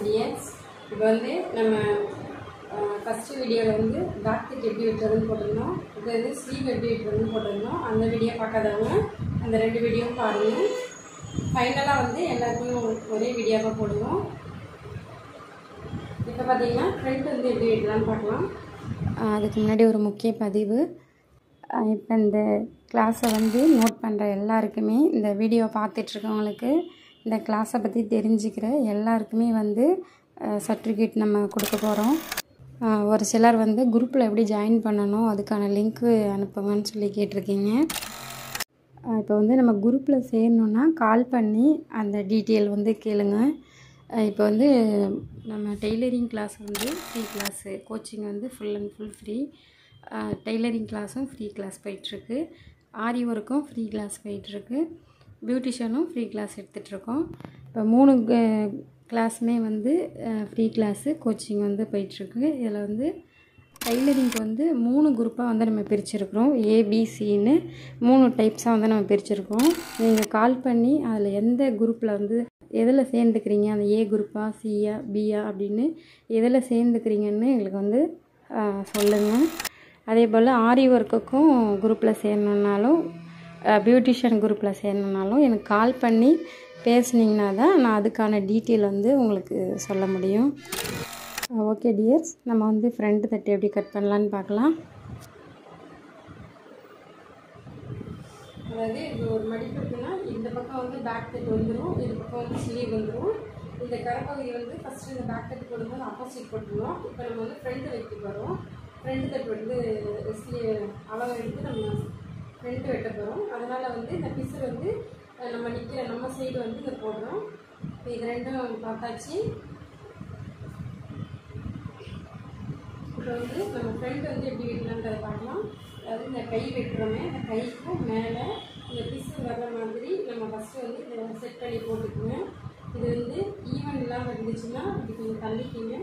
Tears. இப்போ வந்து நம்ம ஃபஸ்ட்டு வீடியோவில் வந்து பேக் திட் எப்படி வெட்டுறதுன்னு போட்டிருந்தோம். இப்போ வந்து ஸ்லீவ் எப்படி வெட்டுறதுன்னு போட்டிருந்தோம். அந்த வீடியோ பார்க்காதவங்க அந்த 2 வீடியோவும் பாருங்கள். ஃபைனலாக வந்து எல்லாத்தையும் ஒரே வீடியோவாக போடுவோம். இப்போ பார்த்தீங்கன்னா ஃப்ரண்ட் வந்து எப்படி வெட்டலான்னு பார்க்கலாம். அதுக்கு முன்னாடி ஒரு முக்கிய பதிவு. இப்போ இந்த கிளாஸை வந்து நோட் பண்ணுற எல்லாருக்குமே, இந்த வீடியோ பார்த்துட்ருக்கவங்களுக்கு, இந்த கிளாஸை பற்றி தெரிஞ்சுக்கிற எல்லாருக்குமே வந்து சர்டிஃபிகேட் நம்ம கொடுக்க போகிறோம். ஒரு சிலர் வந்து குரூப்பில் எப்படி ஜாயின் பண்ணணும், அதுக்கான லிங்க்கு அனுப்புங்கன்னு சொல்லி கேட்டிருக்கீங்க. இப்போ வந்து நம்ம குரூப்பில் சேரணுன்னா கால் பண்ணி அந்த டீட்டெயில் வந்து கேளுங்க. இப்போ வந்து நம்ம டெய்லரிங் கிளாஸ் வந்து ஃப்ரீ கிளாஸு, கோச்சிங் வந்து full and full free. Tailoring கிளாஸும் ஃப்ரீ கிளாஸ் போயிட்டுருக்கு. ஆரி ஒர்க்கும் ஃப்ரீ கிளாஸ் போயிட்டுருக்கு. பியூட்டிஷியனும் ஃப்ரீ கிளாஸ் எடுத்துகிட்ருக்கோம். இப்போ 3 கிளாஸுமே வந்து ஃப்ரீ கிளாஸு கோச்சிங் வந்து போயிட்டுருக்கு. இதில் வந்து டைலரிங்க்கு வந்து 3 குரூப்பாக வந்து நம்ம பிரிச்சுருக்குறோம். ஏபிசின்னு 3 டைப்ஸாக வந்து நம்ம பிரிச்சுருக்கோம். நீங்கள் கால் பண்ணி அதில் எந்த குரூப்பில் வந்து எதில் சேர்ந்துக்கிறீங்க, அந்த ஏ குரூப்பா சியா பியா அப்படின்னு எதில் சேர்ந்துக்கிறீங்கன்னு எங்களுக்கு வந்து சொல்லுங்கள். அதே போல் ஆரி ஒர்க்குக்கும் குரூப்பில் சேரணுன்னாலும், பியூட்டிஷியன் குரூப்பில் சேரணுன்னாலும் எனக்கு கால் பண்ணி பேசுனீங்கன்னா தான் நான் அதுக்கான டீட்டெயில் வந்து உங்களுக்கு சொல்ல முடியும். ஓகே டியர்ஸ், நம்ம வந்து ஃப்ரண்ட் தட்டு எப்படி கட் பண்ணலான்னு பார்க்கலாம். அதாவது இது ஒரு மடிப்பு இருக்குன்னா இந்த பக்கம் வந்து பேக் தட் வந்துடும், இந்த பக்கம் வந்து ஸ்லீவ் வந்துடும். இந்த கரப்பகுதி வந்து ஃபஸ்ட்டு இந்த பேக் தட் போடும்போது ஆப்போசிட் போட்டுருவோம். இப்போ நம்ம வந்து ஃப்ரண்ட் வைக்க போகிறோம். ஃப்ரண்ட் தட் வந்து அளவு எடுத்து நம்ம ஃப்ரண்ட் வெட்ட போகிறோம். அதனால் வந்து இந்த பிசு வந்து நம்ம நிற்கிற நம்ம சைடு வந்து இதை போடுறோம். இப்போ இது ரெண்டும் பார்த்தாச்சு. இப்போ வந்து நம்ம ஃப்ரண்ட் வந்து எப்படி வெட்டலான்றதை பார்க்கலாம். அதாவது இந்த கை வெட்டுறோமே, இந்த கைக்கும் மேலே இந்த பிசு வர்ற மாதிரி நம்ம ஃபஸ்ட்டு வந்து இதை செட் பண்ணி போட்டுக்குங்க. இது வந்து ஈவன் இல்லாமல் இருந்துச்சுன்னா இப்படி கொஞ்சம் தள்ளிக்கிங்க.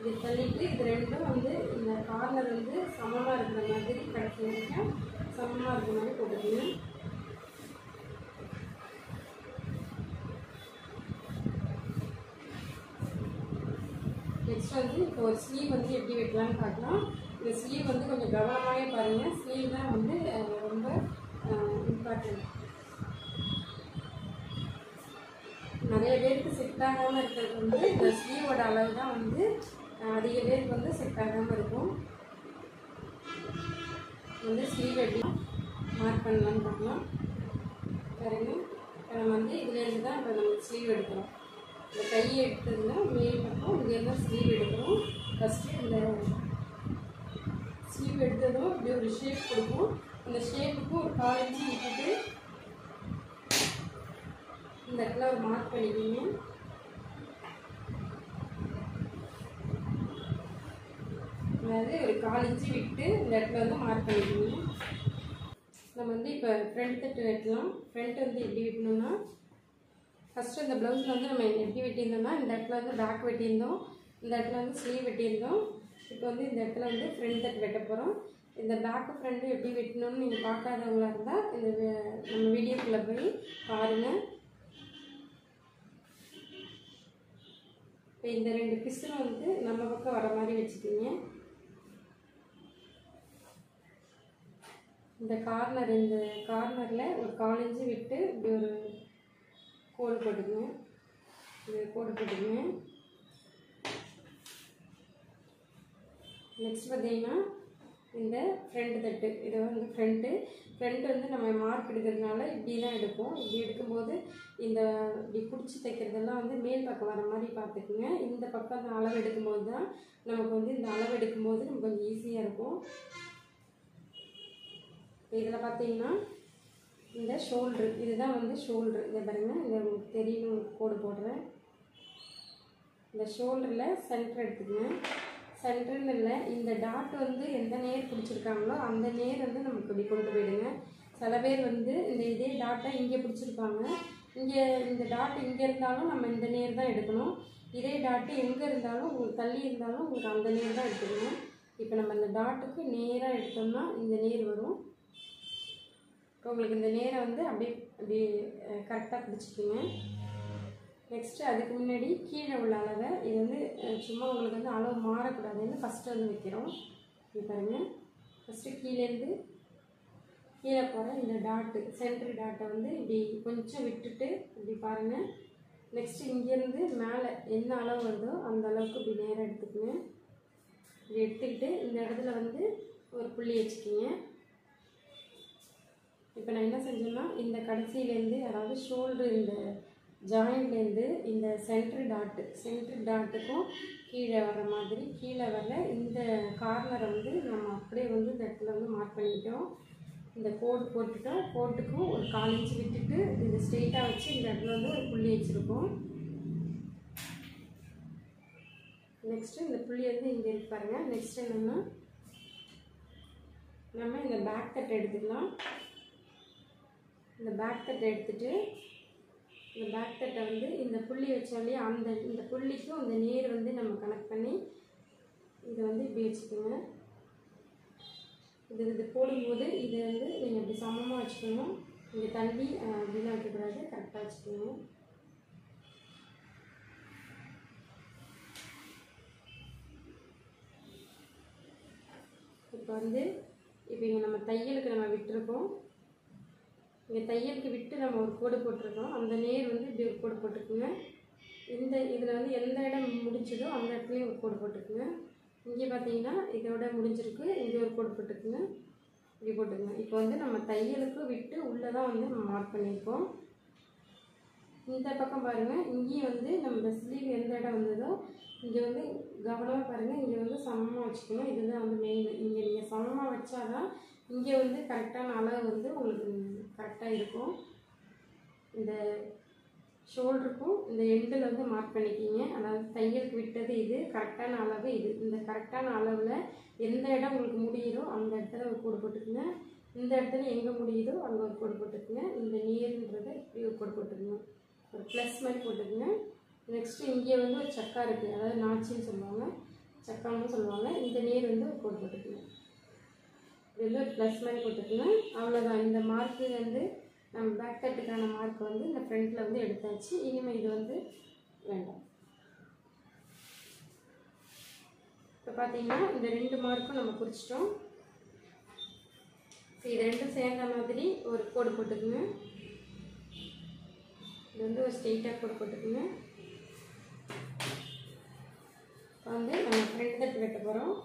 இது தள்ளிட்டு இது ரெண்டும் வந்து இந்த கார்னர் வந்து சமமாக இருக்கிற மாதிரி கடைசி வரைக்கும் சமமாக இருக்கிற மாதிரி போட்டுக்குங்க. நெக்ஸ்ட் வந்து இப்போ ஒரு ஸ்லீவ் வந்து எப்படி வெட்டலான்னு பார்க்கலாம். இந்த ஸ்லீவ் வந்து கொஞ்சம் கவனமாகவே பாருங்கள். ஸ்லீவ் தான் வந்து ரொம்ப இம்பார்ட்டன்ட். நிறைய பேருக்கு செட் ஆகாமல் இருக்கிறது வந்து இந்த ஸ்லீவோட அளவு தான் வந்து அதிக பேருக்கு வந்து செட் ஆகாமல் இருக்கும். வந்து ஸ்லீவ் எப்படி மார்க் பண்ணலான்னு பார்க்கலாம். பாருங்க, நம்ம வந்து இதுலேருந்து தான் இப்போ நம்ம ஸ்லீவ் எடுக்கிறோம். இந்த கையை எடுத்ததுன்னா மேல் பக்கம் இங்கேருந்து ஸ்லீவ் எடுக்கிறோம். ஃபஸ்ட்டு இந்த ஸ்லீவ் எடுத்ததும் இப்படி ஒரு ஷேப் கொடுக்கும். அந்த ஷேப்புக்கு ஒரு 4 இன்ச்சு விட்டுட்டு இந்த இடத்துல ஒரு மார்க் பண்ணிக்கிங்க. அதாவது ஒரு 4 இன்ச்சு விட்டு இந்த இடத்துல வந்து மார்க் பண்ணிக்கிங்க. நம்ம வந்து இப்போ ஃப்ரண்ட் தட்டு வெட்டலாம். ஃப்ரண்ட் வந்து எப்படி வெட்டணும்னா, ஃபஸ்ட்டு இந்த ப்ளவுஸில் வந்து நம்ம எப்படி வெட்டியிருந்தோம்னா, இந்த இடத்துல வந்து பேக் வெட்டியிருந்தோம், இந்த இடத்துல வந்து ஸ்லீவ் வெட்டியிருந்தோம். இப்போ வந்து இந்த இடத்துல வந்து ஃப்ரண்ட் தட்டு வெட்ட போகிறோம். இந்த பேக்கு ஃப்ரண்ட்டு எப்படி வெட்டணும்னு நீங்கள் பார்க்காதவங்களாக இருந்தால் இந்த நம்ம வீடியோக்குள்ளே போய் பாருங்கள். இப்போ இந்த 2 பிசும் வந்து நம்ம பக்கம் வர மாதிரி வச்சுக்கிங்க. இந்த கார்னரில் ஒரு 4 இன்ச்சு விட்டு இப்படி ஒரு கோடு போட்டுக்குங்க. இது கோடு போட்டுக்குங்க. நெக்ஸ்ட் பார்த்தீங்கன்னா இந்த ஃப்ரண்ட் தட்டு, இதை வந்து ஃப்ரண்ட் வந்து நம்ம மார்க் எடுக்கிறதுனால இப்படி தான் எடுப்போம். இப்படி எடுக்கும்போது இந்த இப்படி பிடிச்சி தைக்கிறதெல்லாம் வந்து மேல் பக்கம் வர மாதிரி பார்த்துக்குங்க. இந்த பக்கம் அந்த அளவு எடுக்கும்போது தான் நமக்கு வந்து இந்த அளவு எடுக்கும்போது நமக்கு கொஞ்சம் ஈஸியாக இருக்கும். இதில் பார்த்தீங்கன்னா இந்த ஷோல்ட்ரு, இதுதான் வந்து ஷோல்ட்ரு. இதை பாருங்கள், இதை உங்களுக்கு தெரியணும் கோடு போடுறேன். இந்த ஷோல்டரில் சென்டர் எடுத்துக்கங்க. சென்டர்னு இல்லை, இந்த டாட் வந்து எந்த நேர் பிடிச்சிருக்காங்களோ அந்த நேர் வந்து நமக்கு இப்படி கொண்டு போயிடுங்க. சில பேர் வந்து இதே டாட்டை இங்கே பிடிச்சிருப்பாங்க. இங்கே இந்த டாட் இங்கே இருந்தாலும் நம்ம இந்த நேர் தான் எடுக்கணும். இதே டாட்டு எங்கே இருந்தாலும் உங்களுக்கு தள்ளி இருந்தாலும் உங்களுக்கு அந்த நேர் தான் எடுத்துக்கணும். இப்போ நம்ம இந்த டாட்டுக்கு நேராக எடுத்தோம்னா இந்த நேர் வரும். இப்போ உங்களுக்கு இந்த நேரம் வந்து அப்படியே கரெக்டாக பிடிச்சிக்கிங்க. நெக்ஸ்ட்டு அதுக்கு முன்னாடி கீழே உள்ள அளவை இது வந்து சும்மா உங்களுக்கு வந்து அளவு மாறக்கூடாதுன்னு ஃபஸ்ட்டு வந்து வைக்கிறோம். இது பாருங்கள், ஃபஸ்ட்டு கீழேருந்து கீழே போகிற இந்த டாட்டு சென்ட்ரு டாட்டை வந்து இப்படி கொஞ்சம் விட்டுட்டு இப்படி பாருங்கள். நெக்ஸ்ட்டு இங்கேருந்து மேலே என்ன அளவு வருதோ அந்த அளவுக்கு இப்படி நேரம் எடுத்துக்கோங்க. இப்படி எடுத்துக்கிட்டு இந்த இடத்துல வந்து ஒரு புள்ளி வச்சுக்கிங்க. இப்போ நான் என்ன செஞ்சேன்னா இந்த கடைசியிலேருந்து அதாவது ஷோல்டர் இந்த ஜாயிண்ட்லேருந்து இந்த சென்ட்ரு டாட்டுக்கும் கீழே வர்ற மாதிரி கீழே வர்ற இந்த கார்னரை வந்து நம்ம அப்படியே வந்து இந்த இடத்துல வந்து மார்க் பண்ணிக்கிட்டோம். இந்த கோடு போட்டுட்டோம். கோட்டுக்கும் ஒரு 1/4 இன்ச்சு விட்டுட்டு இந்த ஸ்ட்ரெயிட்டாக வச்சு இந்த இடத்துல வந்து ஒரு புள்ளி வச்சுருக்கோம். நெக்ஸ்ட்டு இந்த புள்ளி வந்து இங்கே இருக்கு பாருங்கள். நெக்ஸ்ட் என்னென்னா நம்ம இந்த பேக் தட் எடுத்துக்கலாம். இந்த பேக் தட்டை எடுத்துகிட்டு இந்த பேக் தட்டை வந்து இந்த புள்ளி வச்சாலே இந்த புள்ளிக்கும் இந்த நேர் வந்து நம்ம கனெக்ட் பண்ணி இதை வந்து இப்படி வச்சுக்கோங்க. இது போடும்போது இதை வந்து நீங்கள் இப்படி சமமாக வச்சுக்கணும். இங்கே தள்ளி அப்படிலாம் வைக்கக்கூடாது, கரெக்டாக வச்சுக்கோங்க. இப்போ வந்து இங்கே நம்ம தையலுக்கு நம்ம விட்டுருக்கோம். இங்கே தையலுக்கு விட்டு நம்ம ஒரு கோடு போட்டிருக்கோம். அந்த நேர் வந்து இப்படி ஒரு கோடு போட்டுக்குங்க. இதில் வந்து எந்த இடம் முடிச்சதோ அந்த இடத்துலையும் ஒரு கோடு போட்டுக்குங்க. இங்கே பார்த்தீங்கன்னா இதோட முடிஞ்சிருக்கு, இங்கே ஒரு கோடு போட்டுக்குங்க, இப்படி போட்டுக்குங்க. இப்போ வந்து நம்ம தையலுக்கு விட்டு உள்ளே தான் வந்து நம்ம மார்க் பண்ணியிருக்கோம். இந்த பக்கம் பாருங்கள், இங்கேயும் வந்து நம்ம ஸ்லீவ் எந்த இடம் வந்ததோ இங்கே வந்து கவனமாக பாருங்கள், இங்கே வந்து சமமாக வச்சுக்கணும். இதுதான் வந்து மெயின். இங்கே நீங்கள் சமமாக வச்சாதான் இங்கே வந்து கரெக்டான அளவு வந்து உங்களுக்கு கரெக்டாக இருக்கும். இந்த ஷோல்டருக்கும் இந்த எண்டில் வந்து மார்க் பண்ணிக்கிங்க. அதாவது தையலுக்கு விட்டது இது, கரெக்டான அளவு இது. இந்த கரெக்டான அளவில் எந்த இடம் உங்களுக்கு முடியுதோ அந்த இடத்துல ஒரு கோடு போட்டுக்குங்க. இந்த இடத்துல எங்கே முடியுதோ அங்கே ஒரு கோடு போட்டுக்குங்க. இந்த நேருன்றதை இப்படி ஒரு கோடு போட்டுக்குங்க, ஒரு ப்ளஸ் மாதிரி போட்டுக்குங்க. நெக்ஸ்ட்டு இங்கே வந்து ஒரு சக்கா இருக்குது, அதாவது நாச்சின்னு சொல்லுவாங்க, சக்கான்னு சொல்லுவாங்க. இந்த நேர் வந்து ஒரு கோடு போட்டுக்குங்க. இது வந்து ஒரு ப்ளஸ் மாதிரி போட்டுக்குங்க. அவ்வளோதான். இந்த மார்க்கு வந்து நம்ம பேக் தட்டுக்கான மார்க் வந்து இந்த ஃப்ரண்ட்டில் வந்து எடுத்தாச்சு. இனிமேல் இது வந்து வேண்டாம். இப்போ பார்த்தீங்கன்னா இந்த 2 மார்க்கும் நம்ம குறிச்சிட்டோம். இது ரெண்டும் சேர்ந்த மாதிரி ஒரு கோடு போட்டுக்குங்க. இது வந்து ஒரு ஸ்ட்ரெயிட்டாக கோடு போட்டுக்குங்க. இப்போ வந்து நம்ம ஃப்ரண்ட் தட்டு வெட்ட போகிறோம்.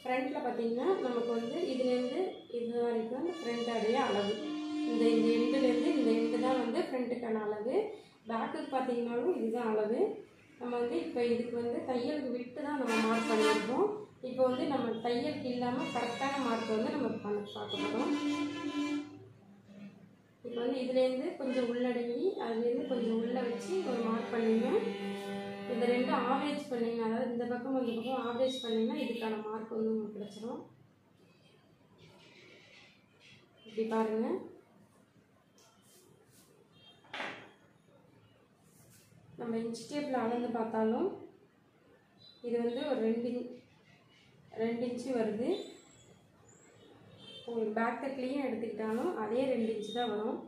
ஃப்ரண்ட்டில் பார்த்தீங்கன்னா நமக்கு வந்து இதுலேருந்து இது வரைக்கும் அந்த ஃப்ரண்ட்டோடைய அளவு இந்த எண்டுலேருந்து இந்த எண்டு தான் வந்து ஃப்ரண்ட்டுக்கான அளவு. பேக்குக்கு பார்த்தீங்கன்னாலும் இதுதான் அளவு. நம்ம வந்து இப்போ இதுக்கு வந்து தையலுக்கு விட்டு தான் நம்ம மார்க் பண்ணியிருக்கோம். இப்போ வந்து நம்ம தையலுக்கு இல்லாமல் கரெக்டான மார்க் வந்து நம்ம பார்க்க போகிறோம். இப்போ வந்து இதுலேருந்து கொஞ்சம் உள்ளடங்கி அதுலேருந்து கொஞ்சம் உள்ளே வச்சு ஒரு மார்க் பண்ணிங்க. இந்த ரெண்டும் ஆவரேஜ் பண்ணிங்க, அதாவது இந்த பக்கம் அந்த பக்கம் ஆவரேஜ் பண்ணிங்கன்னா இதுக்கான மார்க் வந்து உங்களுக்கு கிடச்சிரும். இப்படி பாருங்கள். நம்ம இன்ச் டேப்பில் அளந்து பார்த்தாலும் இது வந்து ஒரு 2 இன்ச்சு வருது. உங்களுக்கு பேக் தட்லேயும் எடுத்துக்கிட்டாலும் அதே 2 இன்ச்சு தான் வரும்.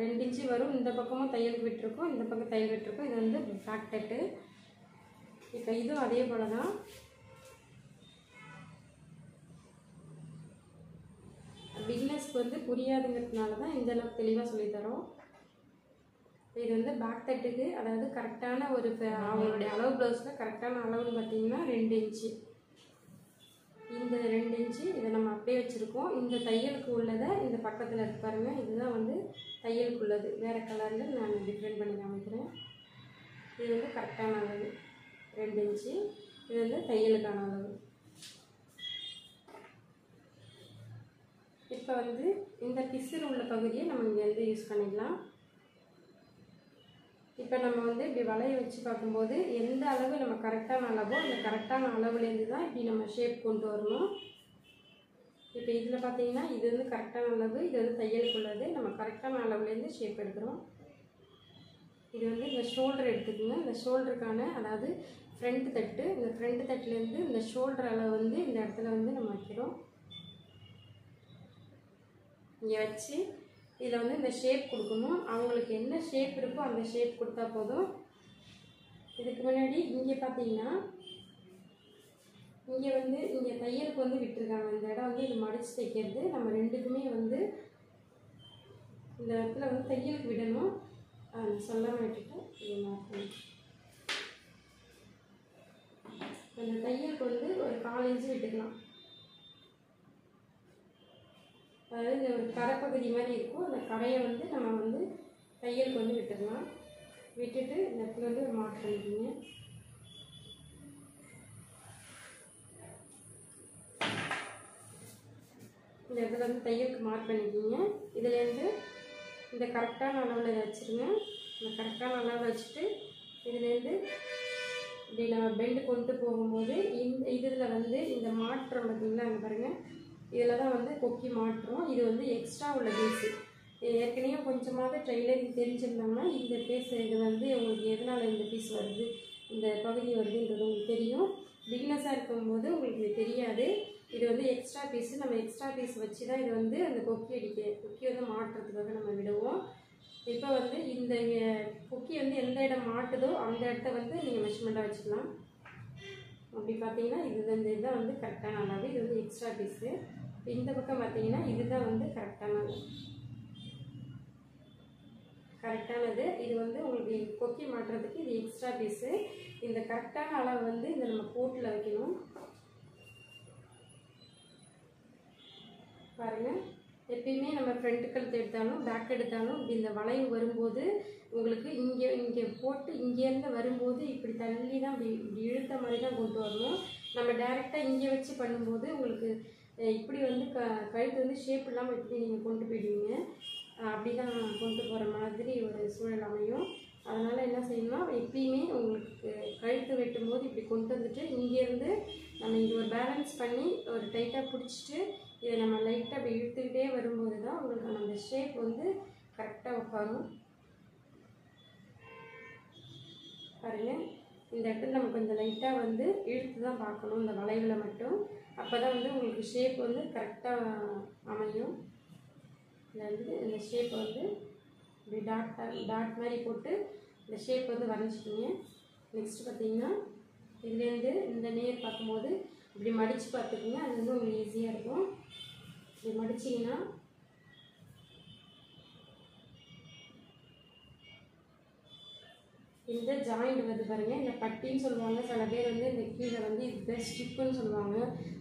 2 இன்ச்சு வரும். இந்த பக்கமும் தையல் விட்டுருக்கோம், இந்த பக்கம் தையல் விட்டுருக்கோம். இது வந்து பேக் தட்டு. இப்போ இதுவும் அதே போல் தான். பிகினர்ஸ்க்கு வந்து புரியாதுங்கிறதுனால தான் இந்த அளவுக்கு தெளிவாக சொல்லித்தரோம். இது வந்து பேக் தட்டுக்கு அதாவது கரெக்டான ஒரு அவங்களுடைய அளவு ப்ளவுஸில் கரெக்டான அளவுன்னு பார்த்தீங்கன்னா 2 இன்ச்சு. இந்த 2 இன்ச்சு இதை நம்ம அப்படியே வச்சுருக்கோம். இந்த தையலுக்கு உள்ளதை இந்த பக்கத்தில் இருக்கு பாருங்கள், இதுதான் வந்து தையலுக்கு உள்ளது. வேறு கலரில் நான் டிஃப்ரெண்ட் பண்ணி காமிக்கிறேன். இது வந்து கரெக்டான அளவு 2 இன்ச்சு. இது வந்து தையலுக்கான அளவு. இப்போ வந்து இந்த பிசுறு உள்ள பகுதியை நம்ம இங்கே வந்து யூஸ் பண்ணிக்கலாம். இப்போ நம்ம வந்து இப்படி வளைய வச்சு பார்க்கும்போது எந்த அளவு நம்ம கரெக்டான அளவோ அந்த கரெக்டான அளவுலேருந்து தான் இப்படி நம்ம ஷேப் கொண்டு வரணும். இப்போ இதில் பார்த்தீங்கன்னா இது வந்து கரெக்டான அளவு, இது வந்து தையலுக்குள்ளது. நம்ம கரெக்டான அளவுலேருந்து ஷேப் எடுக்கிறோம். இது வந்து இந்த ஷோல்டர் எடுத்துக்கோங்க. இந்த ஷோல்டருக்கான அதாவது ஃப்ரண்ட் தட்டு, இந்த ஃப்ரண்ட் தட்டுலேருந்து இந்த ஷோல்டர் அளவு வந்து இந்த இடத்துல வந்து நம்ம வைக்கிறோம். இங்கே வச்சு இதில் வந்து இந்த ஷேப் கொடுக்கணும். அவங்களுக்கு என்ன ஷேப் இருக்கோ அந்த ஷேப் கொடுத்தா போதும். இதுக்கு முன்னாடி இங்கே பார்த்தீங்கன்னா இங்கே வந்து இங்கே தையலுக்கு வந்து விட்டுருக்காங்க. இந்த இடம் வந்து இது மடித்து தைக்கிறது. நம்ம ரெண்டுக்குமே வந்து இந்த இடத்துல வந்து தையலுக்கு விடணும். சொல்லாமல் விட்டுட்டு இது மாற்றணும். அந்த தையலுக்கு வந்து ஒரு 1/4 இன்ச்சு விட்டுக்கலாம். அதாவது இந்த ஒரு கரைப்பகுதி மாதிரி இருக்கும். அந்த கரையை வந்து நம்ம வந்து தையலுக்கு வந்து விட்டுடலாம். விட்டுட்டு இந்த இடத்துல வந்து ஒரு மார்க் பண்ணிக்கிங்க. இந்த இடத்துல வந்து தையலுக்கு மார்க் பண்ணிக்கிங்க. இதுலேருந்து இந்த கரெக்டான அளவில் வச்சுருங்க. இந்த கரெக்டான அளவில் வச்சுட்டு இதுலேருந்து இப்படி நம்ம பெண்டு கொண்டு போகும்போது இந்த இதில் வந்து இந்த மாற்றம் பார்த்திங்களா, அங்கே பாருங்கள், இதில் தான் வந்து கொக்கி மாட்டுறோம். இது வந்து எக்ஸ்ட்ரா உள்ள பீஸு. ஏற்கனவே கொஞ்சமாவது ட்ரெய்லரிங் தெரிஞ்சிருந்தாங்கன்னா இந்த பீஸ் இது வந்து உங்களுக்கு எதனால் இந்த பீஸ் வருது, இந்த பகுதி வருதுன்றது உங்களுக்கு தெரியும். பிகினஸாக இருக்கும்போது உங்களுக்கு தெரியாது. இது வந்து எக்ஸ்ட்ரா பீஸு. நம்ம எக்ஸ்ட்ரா பீஸ் வச்சு தான் இது வந்து அந்த கொக்கி வந்து மாட்டுறதுக்காக நம்ம விடுவோம். இப்போ வந்து இந்த கொக்கி வந்து எந்த இடம் மாட்டுதோ அந்த இடத்த வந்து நீங்கள் மெஷர்மெண்ட்டாக வச்சுக்கலாம். அப்படி பார்த்தீங்கன்னா இதுதான் வந்து கரெக்டான அளவு. இது வந்து எக்ஸ்ட்ரா பீஸு. இந்த பக்கம் பார்த்தீங்கன்னா இதுதான் வந்து கரெக்டானது. இது வந்து உங்களுக்கு கொக்கி மாட்டுறதுக்கு இது எக்ஸ்ட்ரா பீஸு. இந்த கரெக்டான அளவு வந்து இந்த நம்ம கோட்டில் வைக்கணும். பாருங்கள், எப்பயுமே நம்ம ஃப்ரண்ட் கழுத்து எடுத்தாலும் பேக் எடுத்தாலும் இப்படி இந்த வளைவு வரும்போது உங்களுக்கு இங்கே போட்டு இங்கேருந்து வரும்போது இப்படி தள்ளி தான் இப்படி இழுத்த மாதிரி தான் கொண்டு வரணும். நம்ம டேரெக்டாக இங்கே வச்சு பண்ணும்போது உங்களுக்கு இப்படி வந்து கழுத்து வந்து ஷேப் இல்லாமல் இப்படி நீங்கள் கொண்டு போயிடுவீங்க. அப்படி தான் கொண்டு போகிற மாதிரி ஒரு சூழல் அமையும். அதனால் என்ன செய்யணும்னா, எப்பயுமே உங்களுக்கு கழுத்து வெட்டும்போது இப்படி கொண்டு வந்துட்டு இங்கேருந்து நம்ம இங்கே ஒரு பேலன்ஸ் பண்ணி ஒரு டைட்டாக பிடிச்சிட்டு இதை நம்ம லைட்டாக அப்படி இழுத்துக்கிட்டே வரும்போது தான் உங்களுக்கு அந்த ஷேப் வந்து கரெக்டாக உட்காரும். பாருங்கள், இந்த இடத்துல நம்ம கொஞ்சம் லைட்டாக வந்து இழுத்து தான் பார்க்கணும் இந்த வளைவில் மட்டும். அப்போ தான் வந்து உங்களுக்கு ஷேப் வந்து கரெக்டாக அமையும். இந்த ஷேப்பை வந்து இப்படி டாட் மாதிரி போட்டு இந்த ஷேப் வந்து வரைஞ்சிக்கிங்க. நெக்ஸ்ட்டு பார்த்தீங்கன்னா இதுலேருந்து இந்த நேர் பார்க்கும்போது இப்படி மடித்து பார்த்துக்கிங்க. அது வந்து உங்களுக்கு ஈஸியாக இருக்கும். இப்படி மடிச்சிங்கன்னா இந்த ஜாயிண்ட் வந்து பாருங்கள், இந்த பட்டின்னு சொல்லுவாங்க. சில பேர் வந்து இந்த கீழே வந்து இந்த ஸ்டிப்புன்னு சொல்லுவாங்க.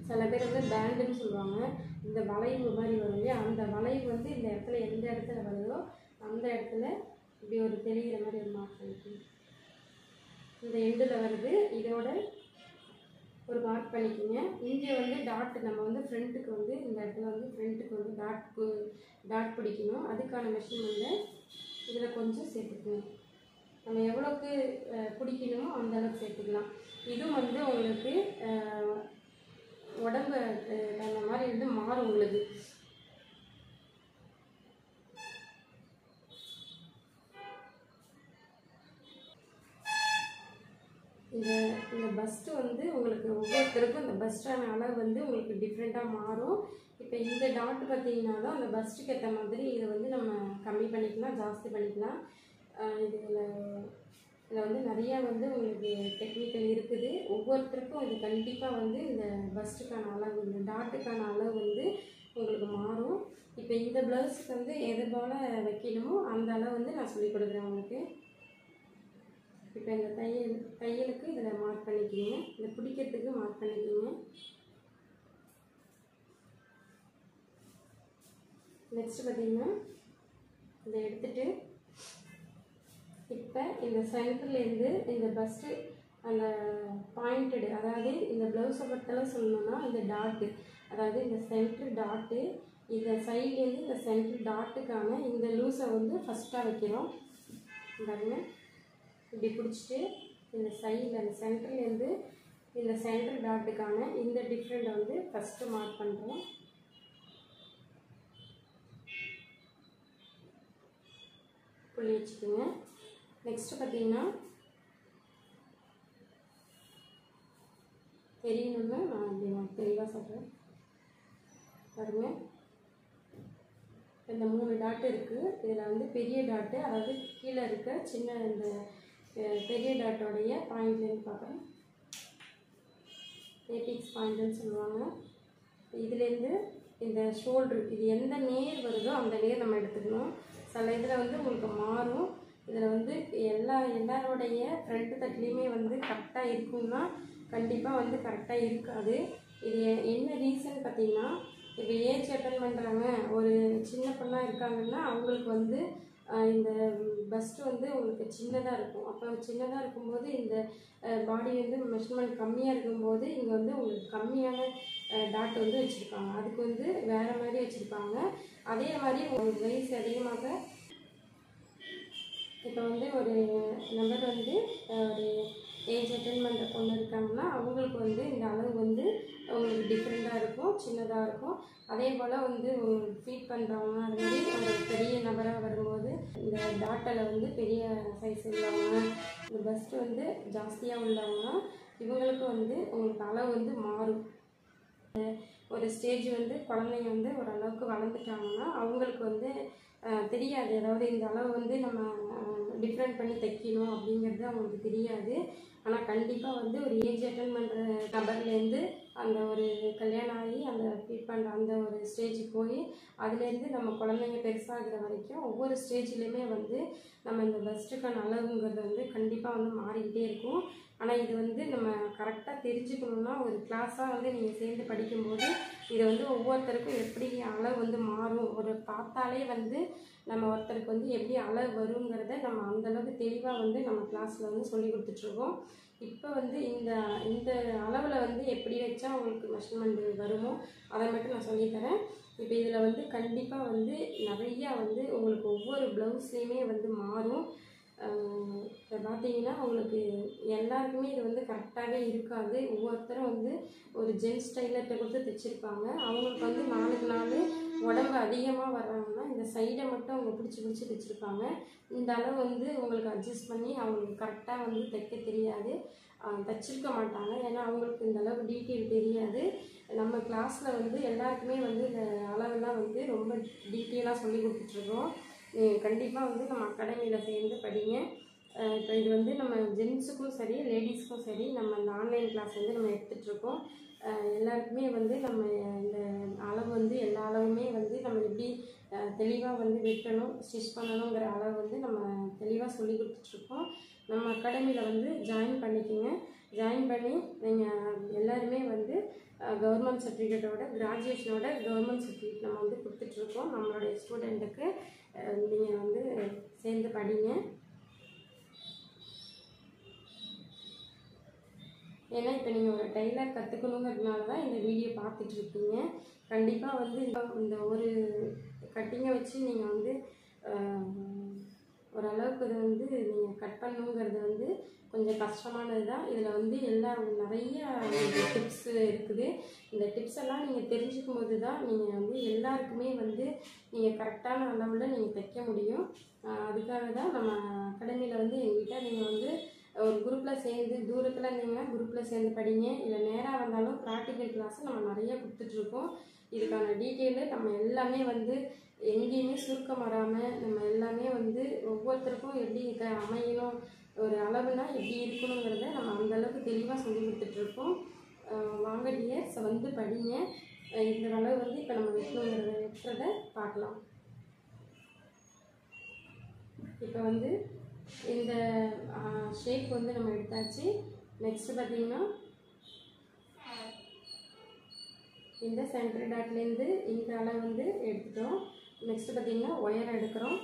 சில பேர் வந்து பேண்டுன்னு சொல்லுவாங்க. இந்த வளைவு மாதிரி வரும் இல்லையா, அந்த வளைவு வந்து இந்த இடத்துல எந்த இடத்துல வருதோ அந்த இடத்துல இப்படி ஒரு தெரிகிற மாதிரி ஒரு மார்க் பண்ணிக்கணும். இந்த எண்டில் வருது, இதோட ஒரு மார்க் பண்ணிக்கோங்க. இங்கே வந்து டாட் நம்ம வந்து ஃப்ரண்ட்டுக்கு வந்து இந்த இடத்துல வந்து ஃப்ரண்ட்டுக்கு வந்து டாட் பிடிக்கணும். அதுக்கான மெஷர்மெண்ட்டை இதில் கொஞ்சம் சேர்த்துக்கணும். நம்ம எவ்வளோக்கு பிடிக்கணுமோ அந்த அளவுக்கு சேர்த்துக்கலாம். இதுவும் வந்து உங்களுக்கு உடம்பு அந்த மாதிரி வந்து மாறும் உங்களுக்கு. இந்த பஸ்ட்டு வந்து உங்களுக்கு ஒவ்வொருத்தருக்கும் இந்த பஸ்டான அளவு வந்து உங்களுக்கு டிஃப்ரெண்ட்டாக மாறும். இப்போ இந்த டாட் பார்த்தீங்கன்னாலும் அந்த பஸ்ட்டுக்கு ஏற்ற மாதிரி இதை வந்து நம்ம கம்மி பண்ணிக்கலாம், ஜாஸ்தி பண்ணிக்கலாம். இதில் வந்து நிறையா வந்து உங்களுக்கு டெக்னிக்கல் இருக்குது. ஒவ்வொருத்தருக்கும் இது கண்டிப்பாக வந்து இந்த பஸ்ட்டுக்கான அளவு, இந்த டாட்டுக்கான அளவு வந்து உங்களுக்கு மாறும். இப்போ இந்த ப்ளவுஸுக்கு வந்து எது போல் வைக்கணுமோ அந்த அளவு வந்து நான் சொல்லிக் கொடுக்குறேன் உங்களுக்கு. இப்போ இந்த தையலுக்கு இதில் மார்க் பண்ணிக்கிங்க. இந்த பிடிக்கிறதுக்கு மார்க் பண்ணிக்கிங்க. நெக்ஸ்ட்டு பார்த்தீங்கன்னா இதை எடுத்துகிட்டு இப்போ இந்த சென்டர்லேருந்து இந்த பஸ்ட்டு அந்த பாயிண்டடு, அதாவது இந்த ப்ளவுஸை பொறுத்தளவு சொல்லணும்னா இந்த டாட்டு, அதாவது இந்த சென்ட்ரு டாட்டு, இந்த சைட்லேருந்து இந்த சென்ட்ரு டாட்டுக்கான இந்த லூஸை வந்து ஃபஸ்ட்டாக வைக்கிறோம். பாருங்க, இப்படி பிடிச்சிட்டு இந்த சைடில் அந்த சென்டர்லேருந்து இந்த சென்ட்ரு டாட்டுக்கான இந்த டிஃப்ரெண்ட்டை வந்து ஃபஸ்ட்டு மார்க் பண்ணுறோம். புள்ளி வச்சுக்கோங்க. நெக்ஸ்ட்டு பார்த்தீங்கன்னா தெரியணும்னா நான் அப்படி நான் தெளிவாக சொல்கிறேன். பாருங்கள், இந்த 3 டாட் இருக்குது. இதில் வந்து பெரிய டாட்டு, அதாவது கீழே இருக்க சின்ன இந்த பெரிய டாட்டோடைய பாயிண்ட்லேருந்து பார்க்குறேன், ஏபிக்ஸ் பாயிண்ட்டுன்னு சொல்லுவாங்க. இதுலேருந்து இந்த ஷோல்ட்ரு இது எந்த நேர் வருதோ அந்த நேர் நம்ம எடுத்துக்கணும். சில இதில் வந்து உங்களுக்கு மாறும். இதில் வந்து எல்லாரோடைய ஃப்ரண்ட் தட்டுலேயுமே வந்து கரெக்டாக இருக்குன்னா கண்டிப்பாக வந்து கரெக்டாக இருக்காது. இது என்ன ரீசன் பார்த்தீங்கன்னா, இப்போ ஏஜ் அட்டன் பண்ணுறாங்க, ஒரு சின்ன பொண்ணாக இருக்காங்கன்னா அவங்களுக்கு வந்து இந்த பஸ்ட்டு வந்து உங்களுக்கு சின்னதாக இருக்கும். அப்போ சின்னதாக இருக்கும்போது இந்த பாடி வந்து மெஷர்மெண்ட் கம்மியாக இருக்கும்போது இங்கே வந்து உங்களுக்கு கம்மியான டாட் வந்து வச்சுருப்பாங்க. அதுக்கு வந்து வேறு மாதிரி வச்சுருப்பாங்க. அதே மாதிரி உங்களுக்கு வயசு அதிகமாக இப்போ வந்து ஒரு நம்பர் வந்து ஒரு ஏஜ் அட்டன் பண்ணுற பொண்ணு இருக்காங்கன்னா அவங்களுக்கு வந்து இந்த அளவு வந்து உங்களுக்கு டிஃப்ரெண்ட்டாக இருக்கும், சின்னதாக இருக்கும். அதே போல் வந்து உங்களுக்கு ஃபீட் பண்ணுறவங்க அது மாதிரி ஒரு பெரிய நபராக வரும்போது இந்த டாட்டில் வந்து பெரிய சைஸ் உள்ளவங்க, இந்த பஸ்ட்டு வந்து ஜாஸ்தியாக உள்ளவங்க, இவங்களுக்கு வந்து உங்களுக்கு அளவு வந்து மாறும். ஒரு ஸ்டேஜ் வந்து குழந்தைங்க வந்து ஓரளவுக்கு வளர்ந்துட்டாங்கன்னா அவங்களுக்கு வந்து தெரியாது, அதாவது இந்த அளவு வந்து நம்ம டிஃப்ரெண்ட் பண்ணி தைக்கணும் அப்படிங்கிறது அவங்களுக்கு தெரியாது. ஆனால் கண்டிப்பாக வந்து ஒரு ஏஜ் அட்டன் பண்ணுற நபர்லேருந்து அந்த ஒரு கல்யாணம் ஆகி அந்த ஃபீட் பண்ணுற அந்த ஒரு ஸ்டேஜுக்கு போய் அதுலேருந்து நம்ம குழந்தைங்க பெருசாகிற வரைக்கும் ஒவ்வொரு ஸ்டேஜ்லேயுமே வந்து நம்ம இந்த பஸ்ட்டுக்கான அளவுங்கிறது வந்து கண்டிப்பாக வந்து மாறிக்கிட்டே இருக்கும். ஆனால் இது வந்து நம்ம கரெக்டாக தெரிஞ்சுக்கணுன்னா ஒரு கிளாஸாக வந்து நீங்கள் சேர்ந்து படிக்கும்போது இதை வந்து ஒவ்வொருத்தருக்கும் எப்படி அளவு வந்து மாறும், ஒரு பார்த்தாலே வந்து நம்ம ஒருத்தருக்கு வந்து எப்படி அளவு வருங்கிறத நம்ம அந்தளவுக்கு தெளிவாக வந்து நம்ம கிளாஸில் வந்து சொல்லி கொடுத்துட்ருக்கோம். இப்போ வந்து இந்த அளவில் வந்து எப்படி வச்சா உங்களுக்கு மெஷர்மெண்ட் வருமோ அதை மட்டும் நான் சொல்லித்தரேன். இப்போ இதில் வந்து கண்டிப்பாக வந்து நிறையா வந்து உங்களுக்கு ஒவ்வொரு ப்ளவுஸ்லேயுமே வந்து மாறும். இப்போ பார்த்தீங்கன்னா உங்களுக்கு எல்லாருக்குமே இது வந்து கரெக்டாகவே இருக்காது. ஒவ்வொருத்தரும் வந்து ஒரு ஜென்ஸ் டைலர்கிட்ட கொடுத்து தைச்சிருப்பாங்க. அவங்களுக்கு வந்து நாளுக்கு நாள் உடம்பு அதிகமாக வர்றாங்கன்னா இந்த சைடை மட்டும் அவங்க பிடிச்சி தைச்சிருப்பாங்க. இந்த அளவு வந்து உங்களுக்கு அட்ஜஸ்ட் பண்ணி அவங்களுக்கு கரெக்டாக வந்து தைக்க தெரியாது, தைச்சிருக்க மாட்டாங்க. ஏன்னா அவங்களுக்கு இந்த அளவு டீட்டெயில் தெரியாது. நம்ம கிளாஸில் வந்து எல்லாருக்குமே வந்து இந்த அளவெல்லாம் வந்து ரொம்ப டீட்டெயிலாக சொல்லி கொடுத்துட்ருக்கோம். கண்டிப்பாக வந்து நம்ம அகாடமியில் சேர்ந்து படிங்க. இப்போ இது வந்து நம்ம ஜென்ஸுக்கும் சரி லேடிஸ்க்கும் சரி நம்ம இந்த ஆன்லைன் கிளாஸ் வந்து நம்ம எடுத்துகிட்ருக்கோம். எல்லாருக்குமே வந்து நம்ம இந்த அளவு வந்து எல்லா அளவுமே வந்து நம்ம எப்படி தெளிவாக வந்து வெட்டணும், ஸ்டிச் பண்ணணுங்கிற அளவு வந்து நம்ம தெளிவாக சொல்லி கொடுத்துட்ருக்கோம். நம்ம அகாடமியில் வந்து ஜாயின் பண்ணிக்கோங்க. ஜாயின் பண்ணி நீங்கள் எல்லாருமே வந்து கவர்மெண்ட் சர்டிஃபிகேட்டோட கிராஜுவேஷனோட கவர்மெண்ட் சர்டிஃபிகேட் நம்ம வந்து கொடுத்துட்ருக்கோம். நம்மளுடைய ஸ்டூடெண்ட்டுக்கு நீங்கள் வந்து சேர்ந்து படிங்க. ஏன்னா இப்போ நீங்கள் ஒரு டைலர் கற்றுக்கணுங்கிறதுனால தான் இந்த வீடியோ பார்த்துட்ருக்கீங்க. கண்டிப்பாக வந்து இந்த ஒரு கட்டிங்கை வச்சு நீங்கள் வந்து ஓரளவுக்கு இதை வந்து நீங்கள் கட் பண்ணணுங்கிறது வந்து கொஞ்சம் கஷ்டமானது தான். இதில் வந்து நிறைய டிப்ஸ் இருக்குது. இந்த டிப்ஸ் எல்லாம் நீங்கள் தெரிஞ்சுக்கும் போது தான் நீங்கள் வந்து எல்லாருக்குமே வந்து நீங்கள் கரெக்டான அளவில் நீங்கள் தைக்க முடியும். அதுக்காக தான் நம்ம அகாடமியில் வந்து எங்ககிட்ட நீங்கள் வந்து ஒரு குரூப்பில் சேர்ந்து தூரத்தில் இருந்தீங்கன்னா குரூப்பில் சேர்ந்து படிங்க. இல்லை நேராக வந்தாலும் ப்ராக்டிக்கல் கிளாஸ் நம்ம நிறைய கொடுத்துட்ருக்கோம். இதுக்கான டீட்டெயிலு நம்ம எல்லாமே வந்து எங்கேயுமே சுருக்கம் வராமல் நம்ம எல்லாமே வந்து ஒவ்வொருத்தருக்கும் எப்படி அமையணும், ஒரு அளவுனா எப்படி இருக்கணுங்கிறத நம்ம அந்தளவுக்கு தெளிவாக சொல்லி கொடுத்துட்ருக்கோம். வாங்க டியர்ஸ் வந்து படிங்க. இந்த அளவு வந்து இப்போ நம்ம வெட்டுறதை பார்க்கலாம். இப்போ வந்து இந்த ஷேப் வந்து நம்ம எடுத்தாச்சு. நெக்ஸ்ட்டு பார்த்தீங்கன்னா இந்த சென்டர் டாட்லேருந்து இந்த அளவு வந்து எடுத்துட்டோம். நெக்ஸ்ட்டு பார்த்தீங்கன்னா ஒயர் எடுக்கிறோம்.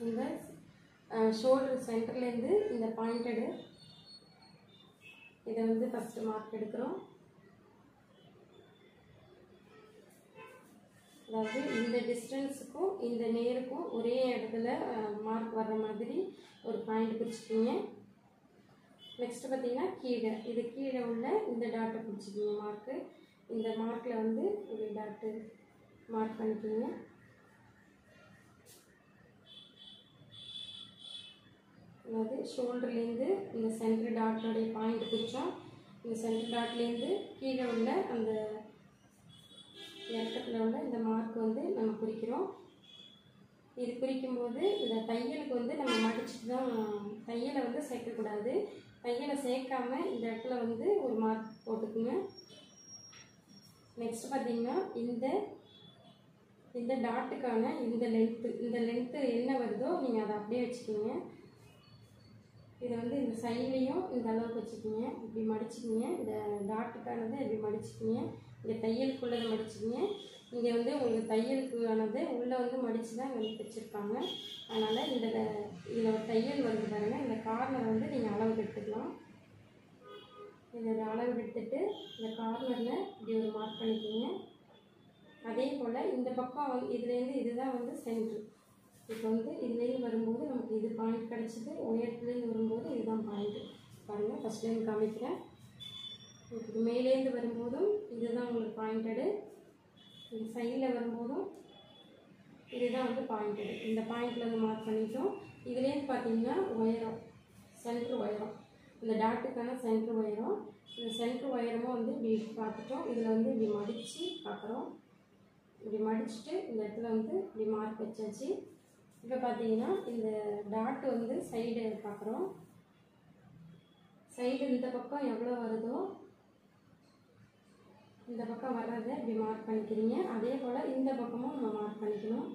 இந்த ஷோல்டர் சென்டர்லேருந்து இந்த பாயிண்டடு இதை வந்து ஃபஸ்ட்டு மார்க் எடுக்கிறோம். அதாவது இந்த டிஸ்டன்ஸுக்கும் இந்த நேருக்கும் ஒரே இடத்துல மார்க் வர்ற மாதிரி ஒரு பாயிண்ட் பிடிச்சிக்கிங்க. நெக்ஸ்ட்டு பார்த்தீங்கன்னா இது கீழே உள்ள இந்த டாட்டை பிடிச்சிக்கிங்க மார்க்கு. இந்த மார்க்கில் வந்து ஒரு டாட்டு மார்க் பண்ணிக்கிங்க. அதாவது ஷோல்டர்லேருந்து இந்த சென்டர் டாட்டோடைய பாயிண்ட் பிடிச்சோம். இந்த சென்டர் டாட்லேருந்து கீழே உள்ள அந்த இறக்கத்தில் உள்ள இந்த மார்க் வந்து நம்ம குறிக்கிறோம். இது குறிக்கும்போது இந்த தையலுக்கு வந்து நம்ம மடிச்சுட்டு தான் தையலை வந்து சேர்க்கக்கூடாது. தையலை சேர்க்காம இந்த இடத்துல வந்து ஒரு மார்க் போட்டுக்குங்க. நெக்ஸ்ட் பார்த்தீங்கன்னா இந்த டாட்டுக்கான இந்த லென்த்து என்ன வருதோ நீங்கள் அதை அப்படியே வச்சுக்கிங்க. இதை வந்து இந்த சைட்லேயும் இந்த அளவுக்கு வச்சுக்கிங்க. இப்படி மடிச்சுக்கிங்க. இந்த டாட்டுக்கானதை இப்படி மடிச்சுக்கிங்க. இங்கே தையலுக்குள்ளதை மடிச்சுக்கிங்க. இங்கே வந்து உங்களுக்கு தையலுக்கானது உள்ளே வந்து மடித்து தான் வந்து வச்சுருக்காங்க. அதனால் இதில் ஒரு தையல் வந்து பாருங்கள். இந்த கார்னர் வந்து நீங்கள் அளவு எடுத்துக்கலாம். இதில் அளவு எடுத்துட்டு இந்த கார்னரில் இப்படி ஒரு மார்க் பண்ணிக்கிங்க. அதே போல் இந்த பக்கம் வந்து இதுலேருந்து இதுதான் வந்து சென்ட்ரு. இப்போ வந்து இதுலேருந்து வரும்போது நமக்கு இது பாயிண்ட் கிடச்சிது. உயரத்துலேருந்து வரும்போது இதுதான் பாயிண்ட்டு. பாருங்கள், ஃபஸ்ட்லேருந்து காமிக்கிறேன். இது மேலேருந்து வரும்போதும் இதுதான் உங்களுக்கு பாயிண்டடு. இந்த சைடில் வரும்போதும் இதுதான் வந்து பாயிண்டடு. இந்த பாயிண்டில் வந்து மார்க் பண்ணிட்டோம். இதுலேருந்து பார்த்தீங்கன்னா உயரம், சென்ட்ரு உயரம், இந்த டாட்டுக்கான சென்ட்ரு உயரம். இந்த சென்ட்ரு உயரமும் வந்து இப்படி பார்த்துட்டோம். இதில் வந்து இப்படி மடித்து பார்க்குறோம். இப்படி மடிச்சுட்டு இந்த இடத்துல வந்து இப்படி மார்க் வச்சாச்சு. இப்போ பார்த்தீங்கன்னா இந்த டாட் வந்து சைடு பார்க்குறோம். சைடு இந்த பக்கம் எவ்வளோ வருதோ இந்த பக்கம் வர்றதை இப்படி மார்க் பண்ணிக்கிறீங்க. அதே போல் இந்த பக்கமும் நம்ம மார்க் பண்ணிக்கணும்.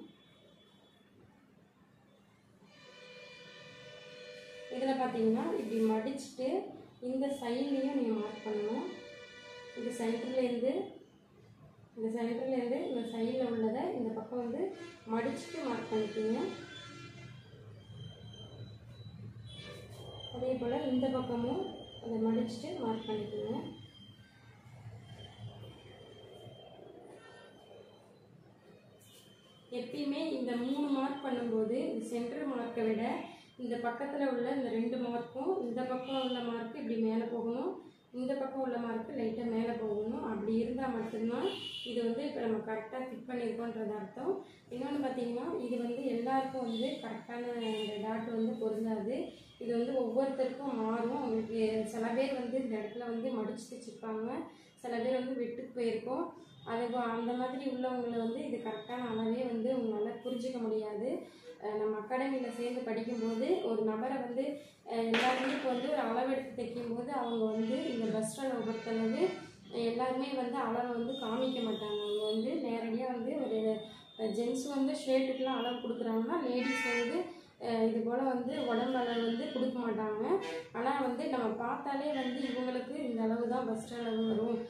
இதில் பார்த்தீங்கன்னா இப்படி மடிச்சுட்டு இந்த சைட்லேயும் நீங்கள் மார்க் பண்ணணும். இந்த சென்டர்லேருந்து இந்த சைடில் உள்ளதை இந்த பக்கம் வந்து மடிச்சுட்டு மார்க் பண்ணிக்கோங்க. அதே போல் இந்த பக்கமும் அதை மடிச்சுட்டு மார்க் பண்ணிக்கோங்க. எப்பயுமே இந்த 3 மார்க் பண்ணும்போது இந்த சென்டர் மார்க்கை விட இந்த பக்கத்தில் உள்ள இந்த 2 மார்க்கும் இந்த பக்கம் உள்ள மார்க்கு இப்படி மேலே போகணும். இந்த பக்கம் உள்ள மார்க்கு லைட்டாக மேலே போகணும். அப்படி இருந்தால் மட்டும்தான் இது வந்து இப்போ நம்ம கரெக்டாக ஃபிட் பண்ணியிருக்கோன்றது அர்த்தம். இன்னொன்று பார்த்தீங்கன்னா இது வந்து எல்லாருக்கும் வந்து கரெக்டான இந்த டாட் வந்து பொருந்தாது. இது வந்து ஒவ்வொருத்தருக்கும் மாறும். அவங்களுக்கு சில பேர் வந்து இந்த இடத்துல வந்து மடிச்சு தைச்சிருப்பாங்க, சில பேர் வந்து வெட்டுக்கு போயிருக்கோம். அது அந்த மாதிரி உள்ளவங்களை வந்து இது கரெக்டான அளவே வந்து உங்களால் புரிஞ்சிக்க முடியாது. நம்ம அகாடமியில் சேர்ந்து படிக்கும்போது ஒரு நபரை வந்து எல்லாருமே இப்போ வந்து ஒரு அளவு எடுத்து தைக்கும்போது அவங்க வந்து இந்த பஸ்ட் அளவு பொறுத்தளவு எல்லாருமே வந்து அளவை வந்து காமிக்க மாட்டாங்க. அவங்க வந்து நேரடியாக வந்து ஒரு ஜென்ஸ் வந்து ஷர்ட்டுக்கெலாம் அளவு கொடுக்குறாங்கன்னா லேடிஸ் வந்து இது போல் வந்து உடம்பு அளவு வந்து கொடுக்க மாட்டாங்க. ஆனால் வந்து நம்ம பார்த்தாலே வந்து இவங்களுக்கு இந்த அளவு தான் பஸ்ட் அளவு வரும்,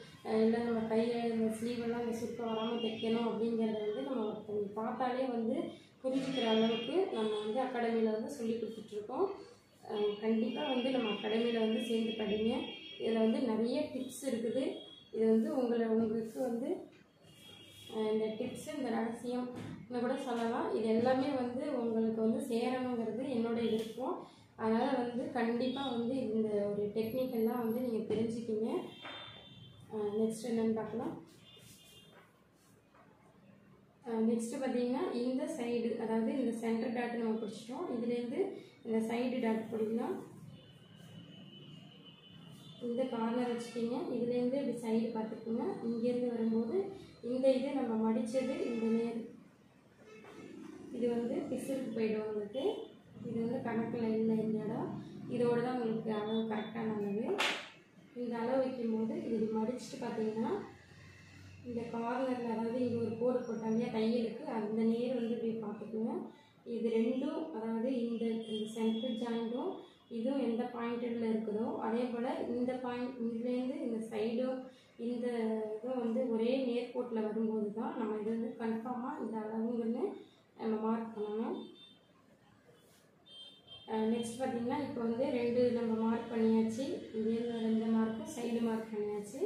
இல்லை நம்ம கையை இந்த ஸ்லீவெல்லாம் இந்த சுத்தம் வராமல் தைக்கணும் அப்படிங்கிறத வந்து நம்ம பார்த்தாலே வந்து புரிஞ்சுக்கிற அளவுக்கு நம்ம வந்து அகாடமியில் வந்து சொல்லி கொடுத்துட்ருக்கோம். கண்டிப்பாக வந்து நம்ம அகாடமியில் வந்து சேர்ந்து படிங்க. இதில் வந்து நிறைய டிப்ஸ் இருக்குது. இது வந்து உங்களுக்கு வந்து இந்த டிப்ஸு, இந்த ரகசியம்னு கூட சொல்லலாம். இது எல்லாமே வந்து உங்களுக்கு வந்து சேரணுங்கிறது என்னுடைய விருப்பம். அதனால் வந்து கண்டிப்பாக வந்து இந்த ஒரு டெக்னிக்கெல்லாம் வந்து நீங்கள் தெரிஞ்சுக்கிங்க. நெக்ஸ்ட் என்னென்னு பார்க்கலாம். நெக்ஸ்ட்டு பார்த்தீங்கன்னா இந்த சைடு, அதாவது இந்த சென்டர் டாட் நம்ம பிடிச்சிட்டோம். இதுலேருந்து இந்த சைடு டாட் பிடிக்கலாம். இந்த கார்னர் வச்சுக்கிங்க. இதுலேருந்து இப்படி சைடு பார்த்துக்குங்க. இங்கேருந்து வரும்போது இந்த இது நம்ம மடித்தது இந்த நேர் இது வந்து பிசுருக்கு போய்டும் உங்களுக்கு. இது வந்து கணக்கில் இல்லை இந்த இடம். இதோடு தான் உங்களுக்கு அளவு கரெக்டான அளவு. இந்த அளவு வைக்கும்போது இது மடிச்சுட்டு பார்த்தீங்கன்னா இந்த கார்னரில், அதாவது இது ஒரு கோடு போட்டாங்க தையலுக்கு, அந்த நேர் வந்து இப்படி பார்த்துக்குங்க. இது ரெண்டும், அதாவது இந்த சென்டர் ஜாயிண்ட்டும் இதுவும் எந்த பாயிண்டில் இருக்குதோ அதே போல் இந்த பாயிண்ட் இதுலேருந்து இந்த சைடும் இந்த இதுவும் வந்து ஒரே நேர்கோட்டில் வரும்போது தான் நம்ம இது வந்து கன்ஃபார்மாக இந்த அளவுங்கன்னு நம்ம மார்க் பண்ணணும். நெக்ஸ்ட் பார்த்திங்கன்னா இப்போ வந்து 2 நம்ம மார்க் பண்ணியாச்சு. இங்கேருந்து 2 மார்க்கும் சைடு மார்க் பண்ணியாச்சு.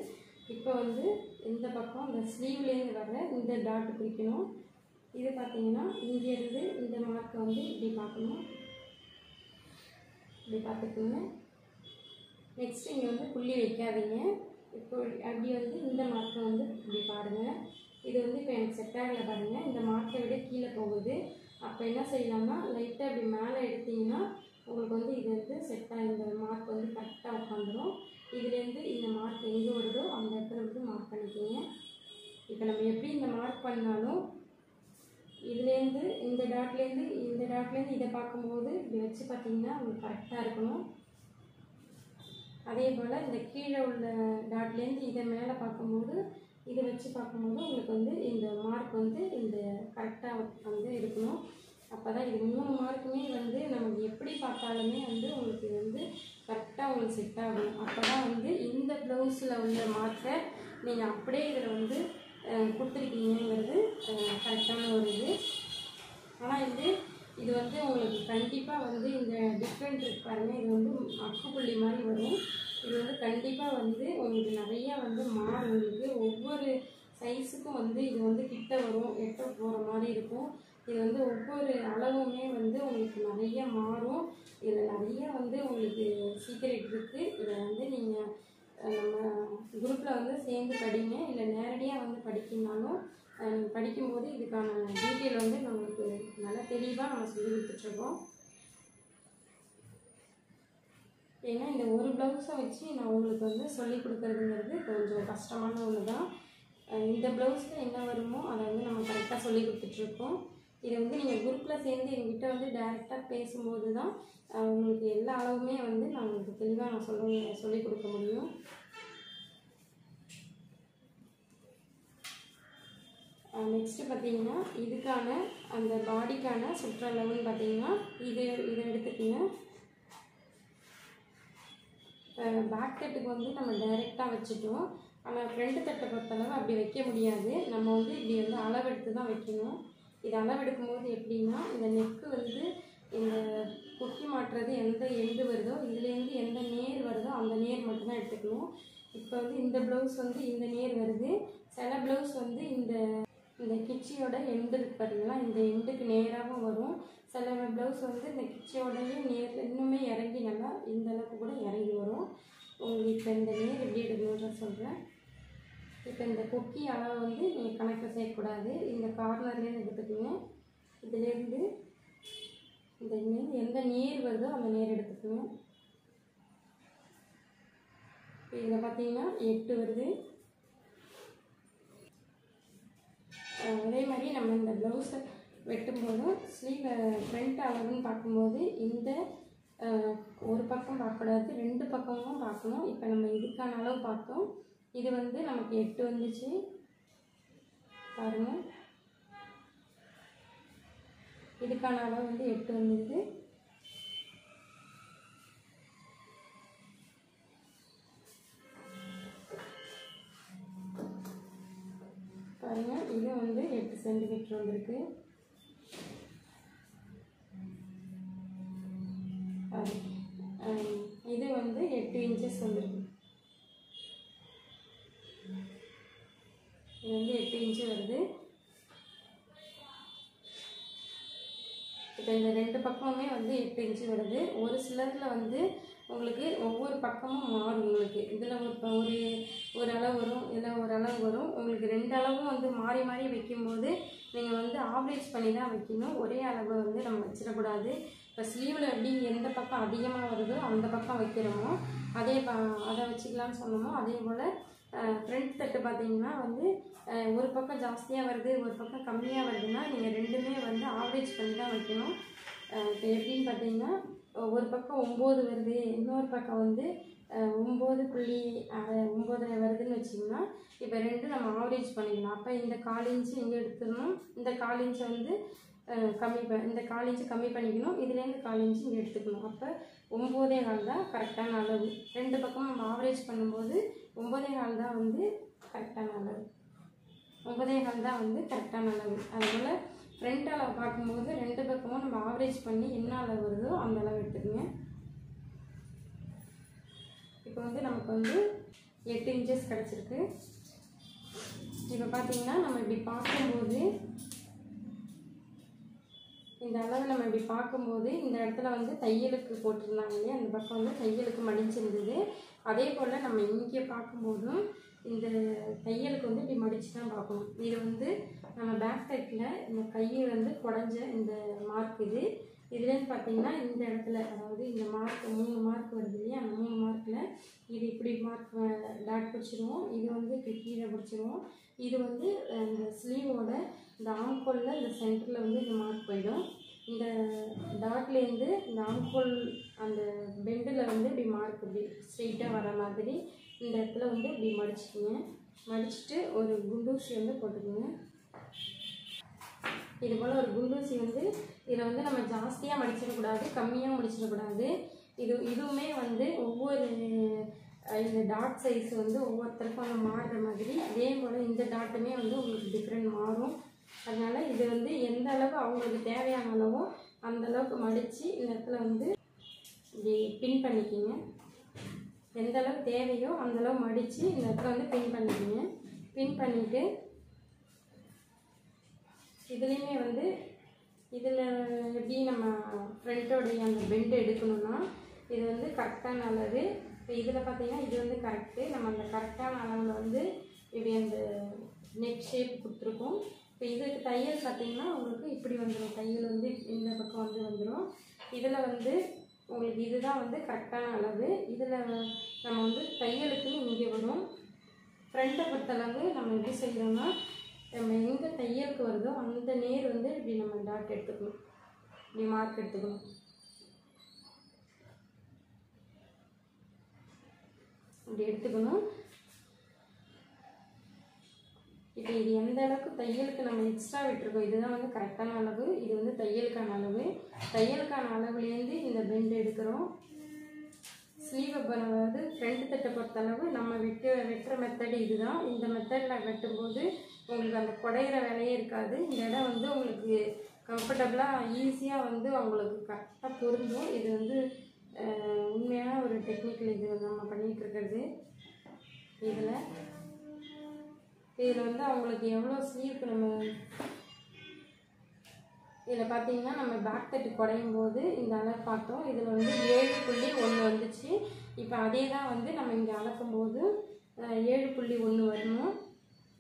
இப்போ வந்து இந்த பக்கம் இந்த ஸ்லீவ்லேருந்து வர இந்த டாட் பிடிக்கணும். இது பார்த்திங்கன்னா இங்கேருந்து இந்த மார்க்கை வந்து இப்படி பார்க்கணும். இப்படி பார்த்துக்குங்க. நெக்ஸ்ட் இங்கே வந்து புள்ளி வைக்காதீங்க. இப்போ அப்படி வந்து இந்த மார்க்கை வந்து இப்படி பாருங்கள். இது வந்து இப்போ எனக்கு செட் ஆகலை பாருங்கள். இந்த மார்க்கை விட கீழே போகுது. அப்போ என்ன செய்யலாம்னா லைட்டாக இப்படி மேலே எடுத்திங்கன்னா உங்களுக்கு வந்து இது வந்து செட்டாக இந்த மார்க் வந்து கரெக்டாக உட்காந்துரும். இதுலேருந்து இந்த மார்க் எங்கே வருதோ அந்த இடத்துல வந்து மார்க் பண்ணிக்கோங்க. இப்போ நம்ம எப்படி இந்த மார்க் பண்ணாலும் இதுலேருந்து இந்த டாட்லேருந்து இதை பார்க்கும்போது இப்படி வச்சு பார்த்தீங்கன்னா உங்களுக்கு கரெக்டாக இருக்கணும். அதே போல் இந்த கீழே உள்ள டாட்லேருந்து இதை மேலே பார்க்கும்போது இதை வச்சு பார்க்கும்போது உங்களுக்கு வந்து இந்த மார்க் வந்து இந்த கரெக்டாக வந்து இருக்கணும். அப்போ தான் இது 3 மார்க்குமே வந்து நமக்கு எப்படி பார்த்தாலுமே வந்து உங்களுக்கு வந்து கரெக்டாக உங்களுக்கு செட் ஆகும். அப்போ தான் வந்து இந்த ப்ளவுஸில் உள்ள மார்க்கை நீங்கள் அப்படியே இதில் வந்து கொடுத்துருக்கீங்கிறது கரெக்டான ஒரு இது. ஆனால் இது வந்து உங்களுக்கு கண்டிப்பாக வந்து இந்த டிஃப்ரெண்ட் இருக்கு பாருங்கள், இது வந்து அக்குப்புள்ளி மாதிரி வரும். இது வந்து கண்டிப்பாக வந்து உங்களுக்கு நிறையா வந்து மாறும். உங்களுக்கு ஒவ்வொரு சைஸுக்கும் வந்து இது வந்து கிட்ட வரும், எட்ட போகிற மாதிரி இருக்கும். இது வந்து ஒவ்வொரு அளவுமே வந்து உங்களுக்கு நிறைய மாறும். இதில் நிறைய வந்து உங்களுக்கு சீக்ரெட் இருக்குது. இதை வந்து நீங்கள் நம்ம குரூப்பில் வந்து சேர்ந்து படிங்க, இல்லை நேரடியாக வந்து படிக்கணும்னாலும் படிக்கும்போது இதுக்கான டீட்டெயில் வந்து நம்மளுக்கு நல்லா தெளிவாக நம்ம சொல்லி கொடுத்துட்ருக்கோம். ஏன்னா இந்த ஒரு ப்ளவுஸை வச்சு நான் உங்களுக்கு வந்து சொல்லி கொடுக்குறதுங்கிறது கொஞ்சம் கஷ்டமான ஒன்று தான். இந்த ப்ளவுஸில் என்ன வருமோ அதை வந்து நம்ம கரெக்டாக சொல்லி கொடுத்துட்ருக்கோம். இதை வந்து நீங்கள் குரூப்பில் சேர்ந்து எங்ககிட்ட வந்து டைரெக்டாக பேசும்போது தான் உங்களுக்கு எல்லா அளவுமே வந்து நான் உங்களுக்கு தெளிவாக நான் சொல்லி கொடுக்க முடியும். நெக்ஸ்ட்டு பார்த்தீங்கன்னா இதுக்கான அந்த பாடிக்கான சுற்றளவுன்னு பார்த்தீங்கன்னா இதை எடுத்துக்கிங்க. பேக் தட்டுக்கு வந்து நம்ம டைரெக்டாக வச்சுட்டோம். ஆனால் ஃப்ரண்ட் தட்டை பொறுத்தளவு அப்படி வைக்க முடியாது. நம்ம வந்து இப்படி வந்து அளவெடுத்து தான் வைக்கணும். இது அளவெடுக்கும்போது எப்படின்னா இந்த நெக்கு வந்து இந்த கொக்கி மாட்டுறது எந்த எண்டு வருதோ இதுலேருந்து எந்த நேர் வருதோ அந்த நேர் மட்டும்தான் எடுத்துக்கணும். இப்போ வந்து இந்த ப்ளவுஸ் வந்து இந்த நேர் வருது. சில ப்ளவுஸ் வந்து இந்த கிச்சியோட எண்டு இருக்கு பார்த்தீங்களா, இந்த எண்டுக்கு நேராகவும் வரும். சில ப்ளவுஸ் வந்து இந்த கிச்சியோடய நேரில் இன்னுமே இறங்கி நல்லா இந்த அளவுக்கு கூட இறங்கி வரும். உங்களுக்கு இப்போ இந்த நேர் எப்படி எடுக்கணுன்ற சொல்கிறேன். இப்போ இந்த கொக்கி அளவை வந்து நீங்கள் கணக்கில் சேர்க்கக்கூடாது. இந்த கார்னர்லேருந்து எடுத்துக்கோங்க. இதுலேருந்து இந்த எந்த நேர் வருதோ அந்த நேர் எடுத்துக்கோங்க. இப்போ இதில் பார்த்தீங்கன்னா 8 வருது. அதே மாதிரி நம்ம இந்த ப்ளவுஸை வெட்டும்போதும் ஸ்லீவ் ஃப்ரண்ட் அளவுன்னு பார்க்கும்போது இந்த ஒரு பக்கம் பார்க்கக்கூடாது, 2 பக்கமும் பார்க்கணும். இப்போ நம்ம இதுக்கான அளவு பார்த்தோம். இது வந்து நமக்கு 8 வந்துச்சு பாருங்கள். இதுக்கான அளவு வந்து 8 வந்துடுது. பாருங்கள், இது வந்து 8 சென்டிமீட்டர் வந்திருக்கு. இது வந்து 8 இன்ச்சஸ் வந்துருக்கு. இது வந்து 8 இன்ச்சு வருது. இப்போ இந்த 2 பக்கமுமே வந்து 8 இன்ச்சு வருது. ஒரு சிலரில் வந்து உங்களுக்கு ஒவ்வொரு பக்கமும் மாறும். உங்களுக்கு இதில் ஒரு அளவு வரும், இதில் ஒரு அளவு வரும். உங்களுக்கு 2 அளவும் வந்து மாறி மாறி வைக்கும்போது நீங்கள் வந்து ஆவரேஜ் பண்ணி தான் வைக்கணும். ஒரே அளவை வந்து நம்ம வச்சிடக்கூடாது. இப்போ ஸ்லீவில் எப்படி எந்த பக்கம் அதிகமாக வருதோ அந்த பக்கம் வைக்கிறோமோ அதை வச்சுக்கலான்னு சொன்னோமோ அதே போல் ஃப்ரண்ட் தட்டு பார்த்தீங்கன்னா வந்து ஒரு பக்கம் ஜாஸ்தியாக வருது, ஒரு பக்கம் கம்மியாக வருதுன்னா நீங்கள் ரெண்டுமே வந்து ஆவரேஜ் பண்ணி தான் வைக்கணும். இப்போ எப்படின்னு பார்த்தீங்கன்னா ஒரு பக்கம் 9 வருது, இன்னொரு பக்கம் வந்து 9.9 வருதுன்னு வச்சிங்கன்னா இப்போ ரெண்டும் நம்ம ஆவரேஜ் பண்ணிக்கலாம். அப்போ இந்த 1/4 இன்ச்சு இங்கே எடுத்துடணும், இந்த 1/4 இன்ச்சை வந்து இந்த 1/4 இன்ச்சு கம்மி பண்ணிக்கணும், இதுலேருந்து 1/4 இன்ச்சு இங்கே எடுத்துக்கணும். அப்போ 9.25 தான் கரெக்டான அளவு. 2 பக்கமும் நம்ம ஆவரேஜ் பண்ணும்போது 9.25 தான் வந்து கரெக்டான அளவு. 9.25 தான் வந்து கரெக்டான அளவு. அதுபோல் ஃப்ரண்ட் அளவு பார்க்கும்போது 2 பக்கமும் நம்ம ஆவரேஜ் பண்ணி என்ன அளவு வருதோ அந்த அளவு எடுத்துக்கோங்க. இப்போ வந்து நமக்கு வந்து 8 இன்ச்சஸ் கிடச்சிருக்கு. இப்போ பார்த்தீங்கன்னா நம்ம இப்படி பார்க்கும்போது இந்த அளவு நம்ம இப்படி பார்க்கும்போது இந்த இடத்துல வந்து தையலுக்கு போட்டிருந்தாங்க இல்லையா, அந்த பக்கம் வந்து தையலுக்கு மடிச்சிருந்தது. அதே போல் நம்ம இங்கே பார்க்கும்போதும் இந்த தையலுக்கு வந்து இப்படி மடித்து தான் பார்க்கணும். இது வந்து நம்ம பேக் சைட்டில் இந்த கையை வந்து குடஞ்ச இந்த மார்க் இதுலேருந்து பார்த்தீங்கன்னா இந்த இடத்துல, அதாவது இந்த மார்க் 3 மார்க் வருது இல்லையா, அந்த 3 மார்க்கில் இது இப்படி மார்க் டாட் பிடிச்சிருவோம், இது வந்து இப்படி கீழே பிடிச்சிருவோம். இது வந்து இந்த ஸ்லீவோட இந்த ஆம்கோலில் இந்த சென்டரில் வந்து இந்த மார்க் போயிடும். இந்த டாட்லேருந்து இந்த ஆம்கோல் அந்த பெண்டில் வந்து இப்படி மார்க் இப்படி ஸ்ட்ரெயிட்டாக வர மாதிரி இந்த இடத்துல வந்து இப்படி மடிச்சுக்குங்க. மடிச்சுட்டு ஒரு குண்டூசி வந்து போட்டுக்குங்க. இது போல் ஒரு குண்டூசி வந்து இதில் வந்து நம்ம ஜாஸ்தியாக மடிச்சிடக்கூடாது, கம்மியாக முடிச்சிடக்கூடாது. இதுவுமே வந்து ஒவ்வொரு இந்த டாட் சைஸ் வந்து ஒவ்வொருத்தருக்கும் அந்த மாறுற மாதிரி, அதே போல் இந்த டாட்டுமே வந்து உங்களுக்கு டிஃப்ரெண்ட் மாறும். அதனால் இது வந்து எந்த அளவு அவங்களுக்கு தேவையான அளவோ அந்த அளவுக்கு மடித்து இந்த இடத்துல வந்து இப்படி பின் பண்ணிக்கிங்க. எந்த அளவு தேவையோ அந்தளவு மடித்து இந்த இடத்துல வந்து பின் பண்ணிக்கிங்க. பின் பண்ணிவிட்டு இதுலேயுமே வந்து இதில் எப்படி நம்ம ஃப்ரண்ட்டோடைய அந்த பெண்டு எடுக்கணும்னா இது வந்து கரெக்டான அளவு. இப்போ இதில் பார்த்தீங்கன்னா இது வந்து கரெக்டு. நம்ம அந்த கரெக்டான அளவில் வந்து இப்படி அந்த நெக் ஷேப் கொடுத்துருக்கோம். இப்போ இதுக்கு தையல் பார்த்தீங்கன்னா உங்களுக்கு இப்படி வந்துடும். தையல் வந்து இந்த பக்கம் வந்து வந்துடும். இதில் வந்து உங்களுக்கு இதுதான் வந்து கரெக்டான அளவு. இதில் நம்ம வந்து தையலுக்குன்னு இங்கே வரும். ஃப்ரண்ட்டை பொறுத்தளவு நம்ம எப்படி செய்யறோம்னா, நம்ம எங்கே தையலுக்கு வருதோ அந்த நேர் வந்து இப்படி நம்ம டாட் எடுத்துக்கணும், இப்படி மார்க் எடுத்துக்கணும். இப்படி எடுத்துக்கணும். இப்போ இது எந்த அளவுக்கு தையலுக்கு நம்ம எக்ஸ்ட்ரா விட்டுருக்கோம், இதுதான் வந்து கரெக்டான அளவு. இது வந்து தையலுக்கான அளவு. தையலுக்கான அளவுலேருந்து இந்த பெண்டு எடுக்கிறோம். ஸ்லீவை அதாவது ஃப்ரண்ட் தட்டை பொறுத்தளவு நம்ம வெட்டுற மெத்தடு இதுதான். இந்த மெத்தடில் வெட்டும்போது உங்களுக்கு அந்த குடையிற வேலையே இருக்காது. இந்த இடம் வந்து உங்களுக்கு கம்ஃபர்டபுளாக ஈஸியாக வந்து அவங்களுக்கு கரெக்டாக பொருந்தும். இது வந்து உண்மையான ஒரு டெக்னிக்கல் இது நம்ம பண்ணிகிட்ருக்கிறது. இதில் வந்து அவங்களுக்கு எவ்வளோ ஸ்லீவ்க்கு நம்ம இதில் பார்த்தீங்கன்னா நம்ம பேக் தட்டு குறையும் போது இந்த அளவு பார்த்தோம். இதில் வந்து 7.1 வந்துச்சு. இப்போ அதே தான் வந்து நம்ம இங்கே அளக்கும்போது 7.1 வரணும்.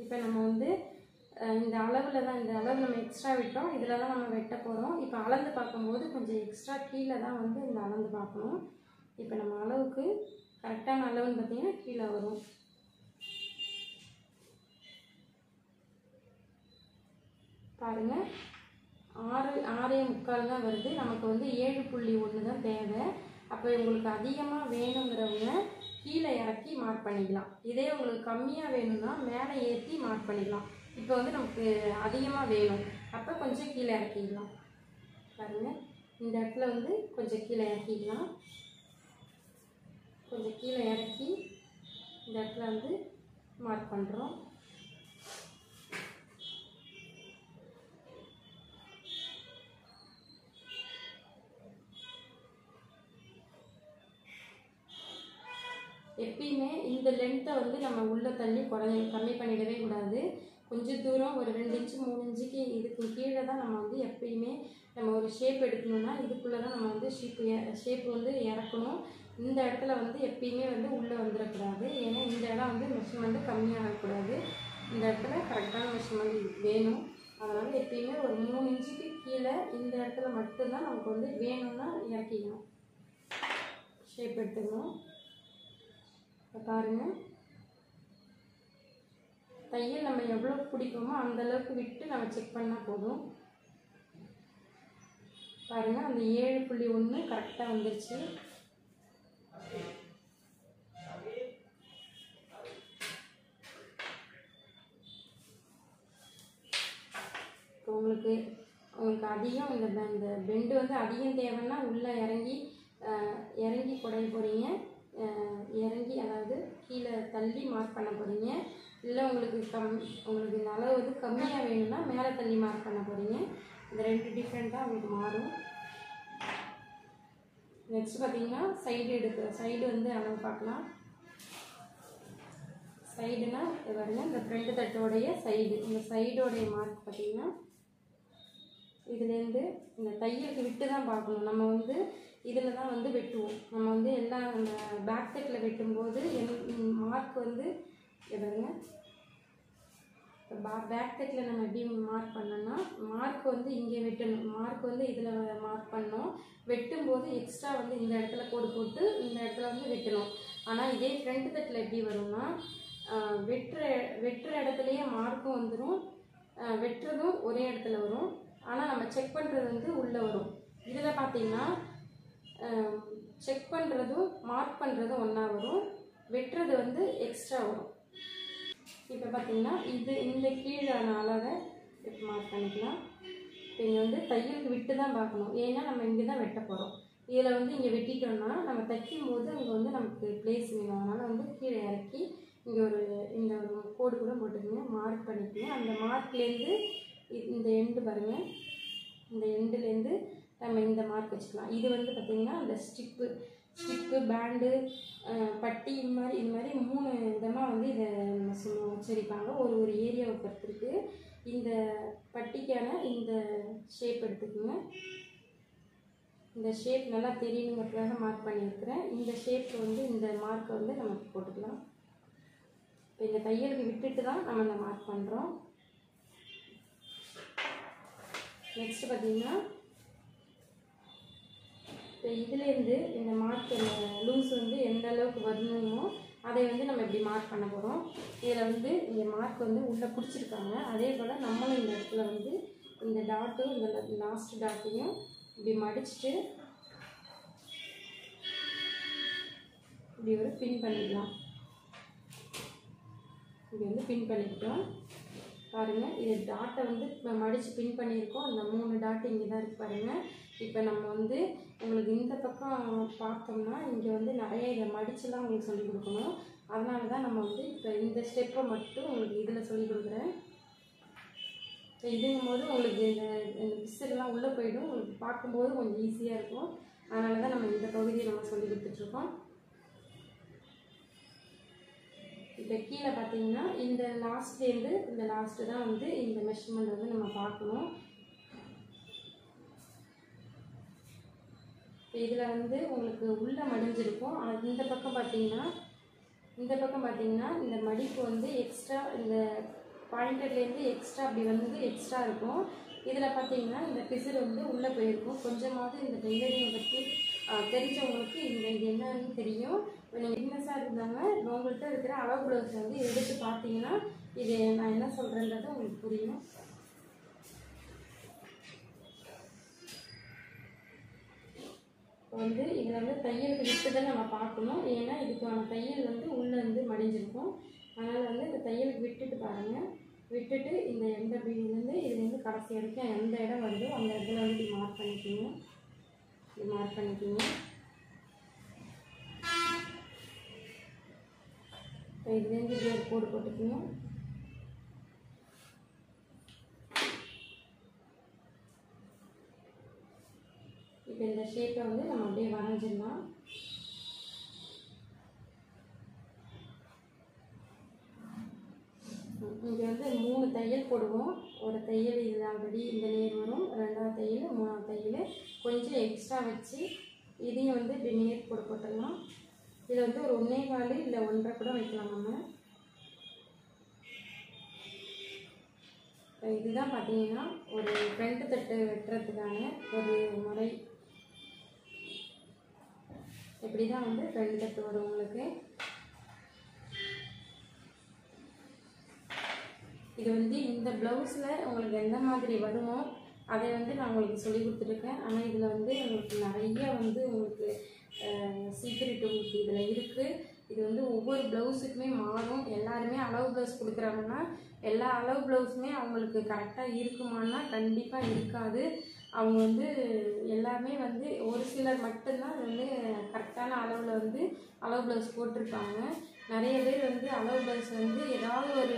இப்போ நம்ம வந்து இந்த அளவில் தான், இந்த அளவு நம்ம எக்ஸ்ட்ரா விட்டோம், இதில் தான் நம்ம வெட்ட போகிறோம். இப்போ அளந்து பார்க்கும்போது கொஞ்சம் எக்ஸ்ட்ரா கீழே தான் வந்து இந்த அளந்து பார்க்கணும். இப்போ நம்ம அளவுக்கு கரெக்டான அளவுன்னு பார்த்தீங்கன்னா கீழே வரும். பாருங்கள், 6.25 தான் வருது. நமக்கு வந்து 7.1 தான் தேவை. அப்போ உங்களுக்கு அதிகமாக வேணுங்கிறவங்க கீழே இறக்கி மார்க் பண்ணிக்கலாம். இதே உங்களுக்கு கம்மியாக வேணும்னா மேலே ஏற்றி மார்க் பண்ணிக்கலாம். இப்போ வந்து நமக்கு அதிகமாக வேணும், அப்போ கொஞ்சம் கீழே இறக்கிக்கலாம். பாருங்கள், இந்த இடத்துல வந்து கொஞ்சம் கீழே இறக்கிக்கலாம். கொஞ்சம் கீழே இறக்கி இந்த இடத்துல வந்து மார்க் பண்ணுறோம். எப்பயுமே இந்த லென்த்தை வந்து நம்ம உள்ளே தள்ளி கம்மி பண்ணிடவே கூடாது. கொஞ்சம் தூரம் ஒரு 2 இன்ச்சு 3 இன்ச்சுக்கு இதுக்கு கீழே தான் நம்ம வந்து எப்பயுமே நம்ம ஒரு ஷேப் எடுக்கணும்னா இதுக்குள்ளே தான் நம்ம வந்து ஷேப் வந்து இறக்கணும். இந்த இடத்துல வந்து எப்பயுமே வந்து உள்ளே வந்துடக்கூடாது. ஏன்னா இந்த இடம் வந்து மெஷர்மெண்ட்டு கம்மியாகக்கூடாது. இந்த இடத்துல கரெக்டான மெஷர்மெண்ட் வேணும். அதனால் எப்பயுமே ஒரு 3 இன்ச்சுக்கு கீழே இந்த இடத்துல மட்டும்தான் நமக்கு வந்து வேணும்னா இறக்கிக்கணும், ஷேப் எடுத்துக்கணும். பாருங்கள், தையல் நம்ம எவ்வளோ பிடிக்குமோ அந்த அளவுக்கு விட்டு நம்ம செக் பண்ணால் போதும். பாருங்கள், அந்த 7.1 கரெக்டாக வந்துருச்சு. இப்போ உங்களுக்கு அதிகம் இந்த பெண்டு வந்து அதிகம் தேவைன்னா உள்ளே இறங்கி குடைய போகிறீங்க. இறங்கி அதாவது கீழே தள்ளி மார்க் பண்ண போகிறீங்க. இல்லை உங்களுக்கு இந்த அளவு வந்து கம்மியாக வேணும்னா மேலே தள்ளி மார்க் பண்ண போகிறீங்க. இந்த 2 டிஃப்ரெண்ட்டாக உங்களுக்கு மாறும். நெக்ஸ்ட் பார்த்தீங்கன்னா சைடு வந்து அளவு பார்க்கலாம். சைடுனா பாருங்க, இந்த ஃப்ரண்ட் தட்டோடைய சைடு, இந்த சைடோடைய மார்க் பார்த்தீங்கன்னா இதுலேருந்து இந்த தையலுக்கு விட்டு தான் பார்க்கணும். நம்ம வந்து இதில் தான் வந்து வெட்டுவோம். நம்ம வந்து எல்லாம் அந்த பேக் தட்டில் வெட்டும்போது மார்க் வந்து பாருங்க, இப்போ பேக் தைக்கில் நம்ம எப்படி மார்க் பண்ணோம்னா மார்க் வந்து இங்கே வெட்டணும், மார்க் வந்து இதில் மார்க் பண்ணோம், வெட்டும்போது எக்ஸ்ட்ரா வந்து இந்த இடத்துல கோடு போட்டு இந்த இடத்துல வந்து வெட்டணும். ஆனால் இதே ஃப்ரண்ட் தைக்கில் எப்படி வரும்னா வெட்டுற இடத்துலையே மார்க்கும் வந்துடும், வெட்டுறதும் ஒரே இடத்துல வரும். ஆனால் நம்ம செக் பண்ணுறது வந்து உள்ளே வரும். இதில் பார்த்தீங்கன்னா செக் பண்ணுறதும் மார்க் பண்ணுறதும் ஒன்றா வரும், வெட்டுறது வந்து எக்ஸ்ட்ரா வரும். இப்போ பார்த்தீங்கன்னா இந்த கீழான அளவை இப்போ மார்க் பண்ணிக்கலாம். இப்போ இங்கே வந்து தையலுக்கு விட்டு தான் பார்க்கணும், ஏன்னா நம்ம இங்கே தான் வெட்ட போகிறோம். இதில் வந்து இங்கே வெட்டிட்டோம்னா நம்ம தைக்கும் போது அங்கே வந்து நமக்கு பிளேஸ் வேணும். அதனால் வந்து கீழே இறக்கி இங்கே இந்த ஒரு கோடு கூட போட்டுக்கோங்க, மார்க் பண்ணிக்கோங்க. அந்த மார்க்லேருந்து இந்த எண்டு பாருங்கள், இந்த எண்டுலேருந்து நம்ம இந்த மார்க் வச்சுக்கலாம். இது வந்து பார்த்திங்கன்னா அந்த ஸ்டிப்பு பேண்டு பட்டி இது மாதிரி 3 விதமாக வந்து இதை நம்ம வச்சிருப்பாங்க. ஒரு ஏரியாவை பொறுத்திருக்கு. இந்த பட்டிக்கான இந்த ஷேப் எடுத்துக்கோங்க. இந்த ஷேப் நல்லா தெரியணுங்கிறதுக்காக மார்க் பண்ணியிருக்கிறேன். இந்த ஷேப் வந்து இந்த மார்க்கை வந்து நம்ம போட்டுக்கலாம். இப்போ இந்த தையலுக்கு விட்டுட்டு தான் நம்ம இந்த மார்க் பண்ணுறோம். நெக்ஸ்ட் பார்த்திங்கன்னா இப்போ இதுலேருந்து இந்த மார்க் லூஸ் வந்து எந்த அளவுக்கு வரணுமோ அதை வந்து நம்ம இப்படி மார்க் பண்ண போகிறோம். இதில் வந்து இந்த மார்க் வந்து உள்ளே பிடிச்சிருக்காங்க. அதே போல் நம்மளும் இந்த இடத்துல வந்து இந்த டாட்டும் இந்த லாஸ்ட் டாட்டையும் இப்படி மடிச்சுட்டு இப்படி ஒரு பின் பண்ணிக்கலாம். இப்படி வந்து பின் பண்ணிக்கிட்டோம். பாருங்கள், இது டாட்டை வந்து மடித்து பின் பண்ணியிருக்கோம். அந்த 3 டாட்டு இங்கே தான் இருக்குது பாருங்கள். இப்போ நம்ம வந்து உங்களுக்கு இந்த பக்கம் பார்த்தோம்னா இங்கே வந்து நிறைய இதை மடிச்சுலாம் உங்களுக்கு சொல்லிக் கொடுக்கணும். அதனால தான் நம்ம வந்து இப்போ இந்த ஸ்டெப்பை மட்டும் உங்களுக்கு இதில் சொல்லிக் கொடுக்குறேன். இப்போ இதுங்கும் போது உங்களுக்கு இந்த பிஸ்ஸெல்லாம் உள்ளே போயிடும், உங்களுக்கு பார்க்கும்போது கொஞ்சம் ஈஸியாக இருக்கும். அதனால தான் நம்ம இந்த பகுதியை நம்ம சொல்லி கொடுத்துட்ருக்கோம். இப்போ கீழே பார்த்தீங்கன்னா இந்த லாஸ்ட்லேருந்து இந்த லாஸ்ட்டு தான் வந்து இந்த மெஷர்மெண்ட் வந்து நம்ம பார்க்கணும். இப்போ இதில் வந்து உங்களுக்கு உள்ளே மடிஞ்சிருக்கும். இந்த பக்கம் பார்த்தீங்கன்னா இந்த மடிப்பு வந்து எக்ஸ்ட்ரா இந்த பாயிண்டர்லேருந்து எக்ஸ்ட்ரா அப்படி வந்து எக்ஸ்ட்ரா இருக்கும். இதில் பார்த்தீங்கன்னா இந்த பிசிறு வந்து உள்ளே போயிருக்கும். கொஞ்சமாவது இந்த டெய்லரிங்கை பற்றி தெரிஞ்சவங்களுக்கு இது என்னன்னு தெரியும். இப்போ நீங்கள் பிக்னஸாக இருந்தாங்க உங்கள்கிட்ட இருக்கிற அளவு ப்ளவுஸ் வந்து எடுத்து பார்த்தீங்கன்னா இது நான் என்ன சொல்கிறேன்றது உங்களுக்கு புரியும். இப்போ வந்து இதில் வந்து தையலுக்கு விட்டு தான் நம்ம பார்க்கணும், ஏன்னா இதுக்கான தையல் வந்து உள்ளே வந்து மடிஞ்சிருக்கும். அதனால் வந்து இந்த தையலுக்கு விட்டுட்டு பாருங்கள். விட்டுட்டு இந்த எந்த பீலேருந்து இதுலேருந்து கடைசி வரைக்கும் எந்த இடம் வருதோ அந்த இடத்துல வந்து இப்படி மார்க் பண்ணிக்கோங்க. இப்படி மார்க் பண்ணிக்கோங்க. இப்போ இதுலேருந்து இப்படி ஒரு கோடு போட்டுக்கோங்க. இப்போ இந்த ஷேப்பை வந்து நம்ம அப்படியே வரைஞ்சிடலாம். இங்கே வந்து 3 தையல் போடுவோம். ஒரு தையல் இது ஆல்ரெடி இந்த நேர் வரும், 2வது தையல், 3வது தையல் கொஞ்சம் எக்ஸ்ட்ரா வச்சு இதையும் வந்து இப்படி நேர் போட்டுடலாம். இதில் வந்து ஒரு 1.25 இல்லை 1.5 கூட வைக்கலாம் நம்ம. இதுதான் பார்த்தீங்கன்னா ஒரு ஃப்ரண்ட் தட்டு வெட்டுறதுக்கான ஒரு முறை. இப்படி தான் வந்து ஃப்ரண்ட் தட்டு வரும் உங்களுக்கு. இது வந்து இந்த ப்ளவுஸில் உங்களுக்கு எந்த மாதிரி வருமோ அதை வந்து நான் உங்களுக்கு சொல்லி கொடுத்துருக்கேன். ஆனால் இதில் வந்து உங்களுக்கு நிறைய வந்து உங்களுக்கு சீக்ரெட் உங்களுக்கு இதில் இருக்குது. இது வந்து ஒவ்வொரு ப்ளவுஸுக்குமே மாறும். எல்லாருமே அளவு ப்ளவுஸ் கொடுக்குறாங்கன்னா எல்லா அளவு ப்ளவுஸுமே அவங்களுக்கு கரெக்டாக இருக்குமானா கண்டிப்பாக இருக்காது. அவங்க வந்து எல்லாமே வந்து ஒரு சிலர் மட்டும்தான் வந்து கரெக்டான அளவில் வந்து அளவு ப்ளவுஸ் போட்டிருப்பாங்க. நிறைய பேர் வந்து அளவு ப்ளவுஸ் வந்து ஏதாவது ஒரு